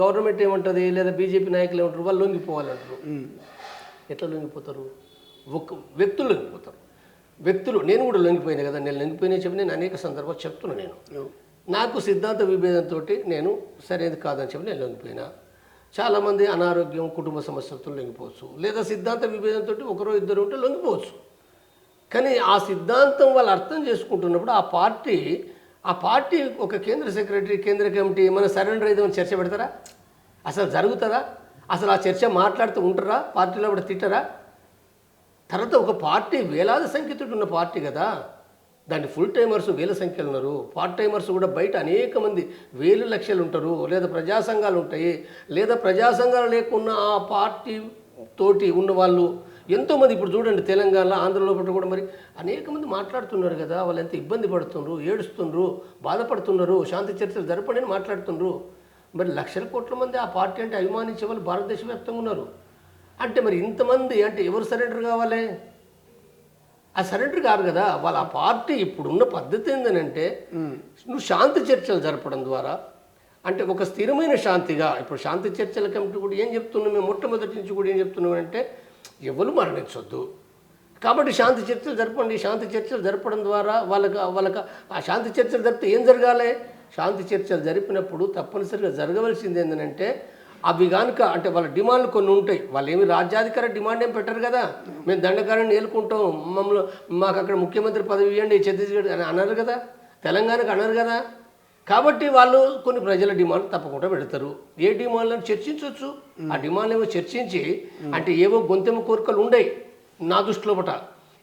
గవర్నమెంట్ ఏమంటుంది, లేదా బీజేపీ నాయకులు ఏమంటారు, వాళ్ళు లొంగిపోవాలంటారు. ఎట్లా లొంగిపోతారు? వ్యక్తులు లొంగిపోతారు. నేను కూడా లొంగిపోయినా కదా. నేను లొంగిపోయినా చెప్పి నేను అనేక సందర్భాలు చెప్తున్నా. నాకు సిద్ధాంత విభేదంతో నేను సరైనది కాదని చెప్పి నేను లొంగిపోయినా. చాలామంది అనారోగ్యం, కుటుంబ సమస్యలతో లొంగిపోవచ్చు, లేదా సిద్ధాంత విభేదంతో ఒకరో ఇద్దరు ఉంటే లొంగిపోవచ్చు. కానీ ఆ సిద్ధాంతం వాళ్ళు అర్థం చేసుకుంటున్నప్పుడు ఆ పార్టీ ఒక కేంద్ర సెక్రటరీ, కేంద్ర కమిటీ మన సరెండర్ అయితే చర్చ పెడతారా? అసలు జరుగుతుందా? అసలు ఆ చర్చ మాట్లాడుతూ ఉంటారా? పార్టీలో కూడా తిట్టరా? తర్వాత ఒక పార్టీ వేలాది సంఖ్యతో ఉన్న పార్టీ కదా, దాన్ని ఫుల్ టైమర్స్ వేల సంఖ్యలు ఉన్నారు, పార్ట్ టైమర్స్ కూడా బయట అనేక మంది వేలు లక్షలు ఉంటారు, లేదా ప్రజా సంఘాలు ఉంటాయి, లేదా ప్రజా సంఘాలు లేకున్నా ఆ పార్టీ తోటి ఉన్న వాళ్ళు ఎంతోమంది. ఇప్పుడు చూడండి, తెలంగాణ, ఆంధ్రలో కూడా మరి అనేక మంది మాట్లాడుతున్నారు కదా. వాళ్ళు ఎంత ఇబ్బంది పడుతున్నారు, ఏడుస్తున్నారు, బాధపడుతున్నారు, శాంతి చర్చలు జరపడని మాట్లాడుతున్నారు. మరి లక్షల కోట్ల మంది ఆ పార్టీ అంటే అభిమానించే వాళ్ళు భారతదేశ వ్యాప్తంగా ఉన్నారు. అంటే మరి ఇంతమంది అంటే ఎవరు సరెండర్ కావాలి? ఆ సరెండర్ కాదు కదా. వాళ్ళ ఆ పార్టీ ఇప్పుడున్న పద్ధతి ఏంటంటే, నువ్వు శాంతి చర్చలు జరపడం ద్వారా అంటే ఒక స్థిరమైన శాంతిగా. ఇప్పుడు శాంతి చర్చల కమిటీ కూడా ఏం చెప్తున్నాం, మేము మొట్టమొదటి నుంచి కూడా ఏం చెప్తున్నాం అంటే, ఎవరు మరణించొద్దు కాబట్టి శాంతి చర్చలు జరపండి. శాంతి చర్చలు జరపడం ద్వారా వాళ్ళకి ఆ శాంతి చర్చలు జరిపితే ఏం జరగాలి? శాంతి చర్చలు జరిపినప్పుడు తప్పనిసరిగా జరగవలసింది ఏంటంటే, అవి కనుక అంటే వాళ్ళ డిమాండ్లు కొన్ని ఉంటాయి. వాళ్ళు ఏమి రాజ్యాధికార డిమాండ్ ఏం పెట్టరు కదా. మేము దండకారాన్ని ఏలుకుంటాం, మాకు అక్కడ ముఖ్యమంత్రి పదవి ఇవ్వండి ఛత్తీస్గఢ్ అని అన్నారు కదా, తెలంగాణకు అన్నారు కదా. కాబట్టి వాళ్ళు కొన్ని ప్రజల డిమాండ్ తప్పకుండా పెడతారు. ఏ డిమాండ్లను చర్చించవచ్చు. ఆ డిమాండ్లు ఏమో చర్చించి అంటే ఏవో గొంతెమ్మ కోరికలు ఉండయి నా దృష్టిలో పట.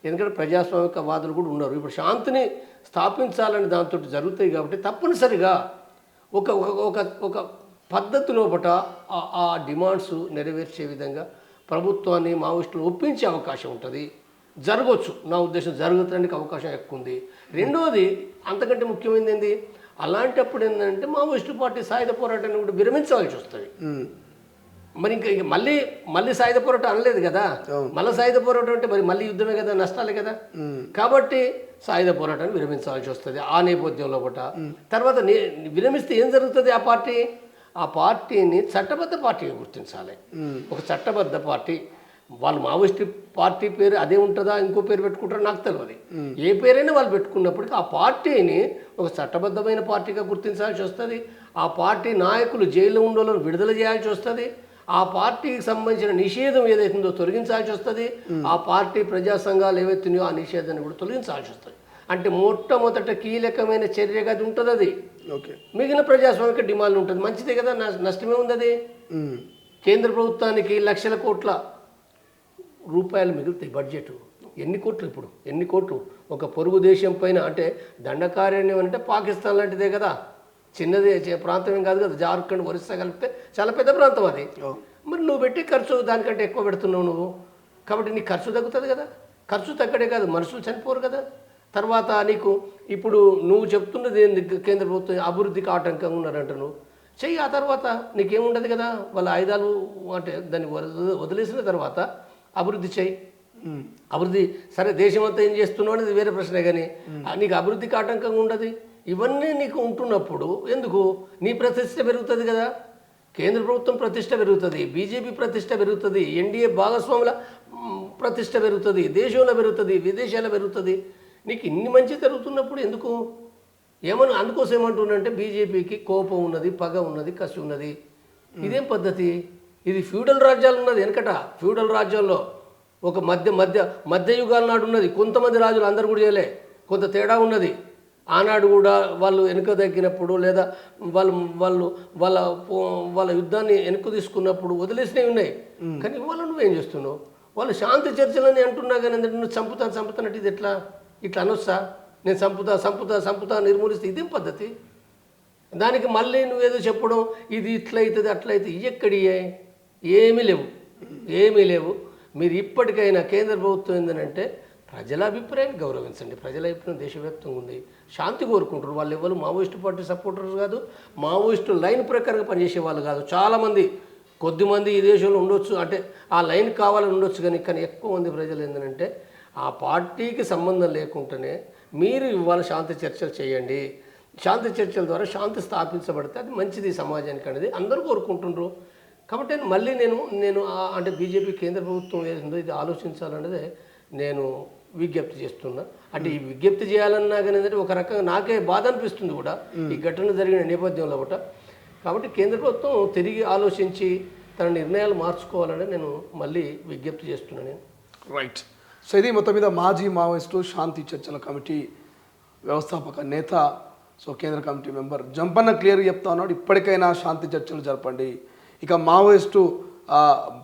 ఎందుకంటే ప్రజాస్వామిక వాదులు కూడా ఉన్నారు. ఇప్పుడు శాంతిని స్థాపించాలని దాంతో జరుగుతాయి కాబట్టి తప్పనిసరిగా ఒక ఒక ఒక పద్ధతి లోపల ఆ డిమాండ్స్ నెరవేర్చే విధంగా ప్రభుత్వాన్ని మావోయిస్టులు ఒప్పించే అవకాశం ఉంటుంది. జరగవచ్చు, నా ఉద్దేశం జరుగుతానికి అవకాశం ఎక్కువ ఉంది. రెండోది అంతకంటే ముఖ్యమైనది ఏంది, అలాంటప్పుడు ఏంటంటే మావోయిస్టు పార్టీ సాయుధ పోరాటాన్ని కూడా విరమించాల్సి వస్తుంది. మరి ఇంకా మళ్ళీ సాయుధ పోరాటం అనలేదు కదా. మళ్ళీ సాయుధ పోరాటం అంటే మరి మళ్ళీ యుద్ధమే కదా, నష్టాలే కదా. కాబట్టి సాయుధ పోరాటాన్ని విరమించాల్సి వస్తుంది ఆ నేపథ్యంలో కూడా. తర్వాత విరమిస్తే ఏం జరుగుతుంది? ఆ పార్టీని చట్టబద్ధ పార్టీగా గుర్తించాలి. ఒక చట్టబద్ధ పార్టీ. వాళ్ళు మావోయిస్టు పార్టీ పేరు అదే ఉంటుందా, ఇంకో పేరు పెట్టుకుంటారో నాకు తెలియదు. ఏ పేరైనా వాళ్ళు పెట్టుకున్నప్పటికీ ఆ పార్టీని ఒక చట్టబద్ధమైన పార్టీగా గుర్తించాల్సి వస్తుంది. ఆ పార్టీ నాయకులు జైల్లో ఉన్న వాళ్ళని విడుదల చేయాల్సి వస్తుంది. ఆ పార్టీకి సంబంధించిన నిషేధం ఏదైతుందో తొలగించాల్సి వస్తుంది. ఆ పార్టీ ప్రజా సంఘాలు ఏవైతున్నాయో ఆ నిషేధాన్ని కూడా తొలగించాల్సి వస్తుంది. అంటే మొట్టమొదట కీలకమైన చర్యగా అది ఉంటుంది. అది మిగిలిన ప్రజాస్వామిక డిమాండ్ ఉంటుంది. మంచిదే కదా, నష్టమే ఉంది. అది కేంద్ర ప్రభుత్వానికి లక్షల కోట్ల రూపాయలు మిగులుతాయి బడ్జెట్. ఎన్ని కోట్లు ఒక పొరుగు దేశం పైన. అంటే దండకారణ్యం అంటే పాకిస్తాన్ లాంటిదే కదా, చిన్నది ప్రాంతం ఏం కాదు కదా. జార్ఖండ్, ఒరిస్సా కలిపితే చాలా పెద్ద ప్రాంతం అది. మరి నువ్వు పెట్టి ఖర్చు దానికంటే ఎక్కువ పెడుతున్నావు నువ్వు. కాబట్టి నీకు ఖర్చు తగ్గుతుంది కదా. ఖర్చు తగ్గడే కాదు, మనుషులు చనిపోరు కదా. తర్వాత నీకు ఇప్పుడు నువ్వు చెప్తున్నది కేంద్ర ప్రభుత్వం అభివృద్ధికి ఆటంకంగా ఉన్నారంట. నువ్వు చెయ్యి, ఆ తర్వాత నీకేముండదు కదా. వాళ్ళ ఆయుధాలు అంటే దాన్ని వదిలేసిన తర్వాత అభివృద్ధి చెయ్యి. అభివృద్ధి సరే, దేశం అంతా ఏం చేస్తున్నావు అనేది వేరే ప్రశ్నే, కానీ నీకు అభివృద్ధికి ఆటంకంగా ఉండదు. ఇవన్నీ నీకు ఉంటున్నప్పుడు ఎందుకు నీ ప్రతిష్ట పెరుగుతుంది కదా. కేంద్ర ప్రభుత్వం ప్రతిష్ట పెరుగుతుంది, బీజేపీ ప్రతిష్ట పెరుగుతుంది, ఎన్డీఏ భాగస్వాముల ప్రతిష్ట పెరుగుతుంది, దేశంలో పెరుగుతుంది, విదేశాల్లో పెరుగుతుంది. నీకు ఇన్ని మంచి జరుగుతున్నప్పుడు ఎందుకు అందుకోసం ఏమంటున్నంటే, బీజేపీకి కోపం ఉన్నది, పగ ఉన్నది, కసి ఉన్నది. ఇదేం పద్ధతి? ఇది ఫ్యూడల్ రాజ్యాలు ఉన్నది. వెనకట ఫ్యూడల్ రాజ్యాల్లో ఒక మధ్య యుగాల నాడు ఉన్నది. కొంతమంది రాజులు అందరు కూడా చేయలే, కొంత తేడా ఉన్నది. ఆనాడు కూడా వాళ్ళు వెనుక తగ్గినప్పుడు, లేదా వాళ్ళ యుద్ధాన్ని వెనుక తీసుకున్నప్పుడు వదిలేసినవి ఉన్నాయి. కానీ ఇవాళ నువ్వేం చేస్తున్నావు? వాళ్ళు శాంతి చర్చలని అంటున్నా కానీ నువ్వు చంపుతానంటే ఇది ఇట్లా అనొచ్చా? నేను సంపుతా నిర్మూలిస్తే ఇదేం పద్ధతి? దానికి మళ్ళీ నువ్వేదో చెప్పడం, ఇది ఇట్లయితుంది అట్లయితే ఎక్కడి ఏమీ లేవు. మీరు ఇప్పటికైనా కేంద్ర ప్రభుత్వం ఏంటంటే ప్రజల అభిప్రాయాన్ని గౌరవించండి. ప్రజల అభిప్రాయం దేశవ్యాప్తంగా ఉంది, శాంతి కోరుకుంటారు. వాళ్ళు ఎవరు మావోయిస్టు పార్టీ సపోర్టర్స్ కాదు, మావోయిస్టు లైన్ ప్రకారంగా పనిచేసే వాళ్ళు కాదు. చాలామంది కొద్దిమంది ఈ దేశంలో ఉండొచ్చు, అంటే ఆ లైన్ కావాలని ఉండొచ్చు, కానీ ఎక్కువ మంది ప్రజలు ఏంటంటే ఆ పార్టీకి సంబంధం లేకుండానే మీరు ఇవాళ శాంతి చర్చలు చేయండి, శాంతి చర్చల ద్వారా శాంతి స్థాపించబడితే అది మంచిది సమాజానికి అనేది అందరూ కోరుకుంటున్నారు. కాబట్టి మళ్ళీ నేను అంటే బీజేపీ కేంద్ర ప్రభుత్వం ఏదో ఇది ఆలోచించాలన్నదే నేను విజ్ఞప్తి చేస్తున్నా. అంటే ఈ విజ్ఞప్తి చేయాలన్నా కానీ ఏంటంటే ఒక రకంగా నాకే బాధ అనిపిస్తుంది కూడా ఈ ఘటన జరిగిన నేపథ్యంలో కూడా. కాబట్టి కేంద్ర ప్రభుత్వం తిరిగి ఆలోచించి తన నిర్ణయాలు మార్చుకోవాలని నేను మళ్ళీ విజ్ఞప్తి చేస్తున్నాను. రైట్. సో ఇది మొత్తం మీద మాజీ మావోయిస్టు శాంతి చర్చల కమిటీ వ్యవస్థాపక నేత, సో కేంద్ర కమిటీ మెంబర్ జంపన్న క్లియర్గా చెప్తా ఉన్నాడు, ఇప్పటికైనా శాంతి చర్చలు జరపండి. ఇక మావోయిస్టు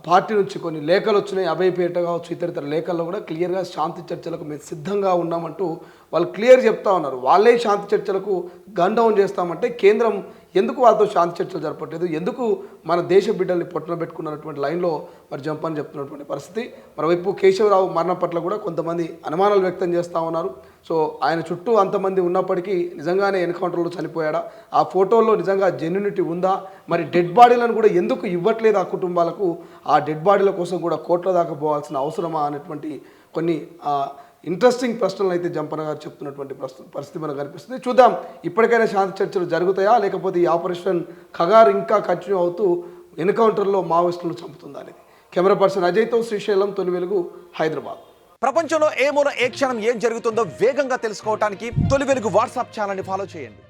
పార్టీ నుంచి కొన్ని లేఖలు వచ్చినాయి, అభయపేట కావచ్చు, ఇతర లేఖల్లో కూడా క్లియర్గా శాంతి చర్చలకు మేము సిద్ధంగా ఉన్నామంటూ వాళ్ళు క్లియర్ చెప్తా ఉన్నారు. వాళ్ళే శాంతి చర్చలకు గన్ డౌన్ చేస్తామంటే కేంద్రం ఎందుకు వాళ్ళతో శాంతి చర్చలు జరపట్లేదు, ఎందుకు మన దేశ బిడ్డల్ని పొట్టన పెట్టుకున్నటువంటి లైన్లో మరి జంపని చెప్తున్నటువంటి పరిస్థితి. మరోవైపు కేశవరావు మరణం పట్ల కూడా కొంతమంది అనుమానాలు వ్యక్తం చేస్తూ ఉన్నారు. సో ఆయన చుట్టూ అంతమంది ఉన్నప్పటికీ నిజంగానే ఎన్కౌంటర్లో చనిపోయాడా, ఆ ఫోటోల్లో నిజంగా జెన్యునిటీ ఉందా, మరి డెడ్ బాడీలను కూడా ఎందుకు ఇవ్వట్లేదు ఆ కుటుంబాలకు, ఆ డెడ్ బాడీల కోసం కూడా కోట్ల దాకా పోవాల్సిన అవసరమా అనేటువంటి కొన్ని ఇంట్రెస్టింగ్ ప్రశ్నలు అయితే జంపన గారు చెప్తున్నటువంటి పరిస్థితి మనకు కనిపిస్తుంది. చూద్దాం ఇప్పటికైనా శాంతి చర్చలు జరుగుతాయా, లేకపోతే ఈ ఆపరేషన్ ఖగార్ ఇంకా కంటిన్యూ అవుతూ ఎన్కౌంటర్లో మావోయిస్టులను చంపుతుందా అనేది. కెమెరా పర్సన్ అజయ్తో శ్రీశైలం, తొలి వెలుగు, హైదరాబాద్. ప్రపంచంలో ఏ మూల ఏ క్షణం ఏం జరుగుతుందో వేగంగా తెలుసుకోవడానికి తొలి వెలుగు వాట్సాప్ ఛానల్ని ఫాలో చేయండి.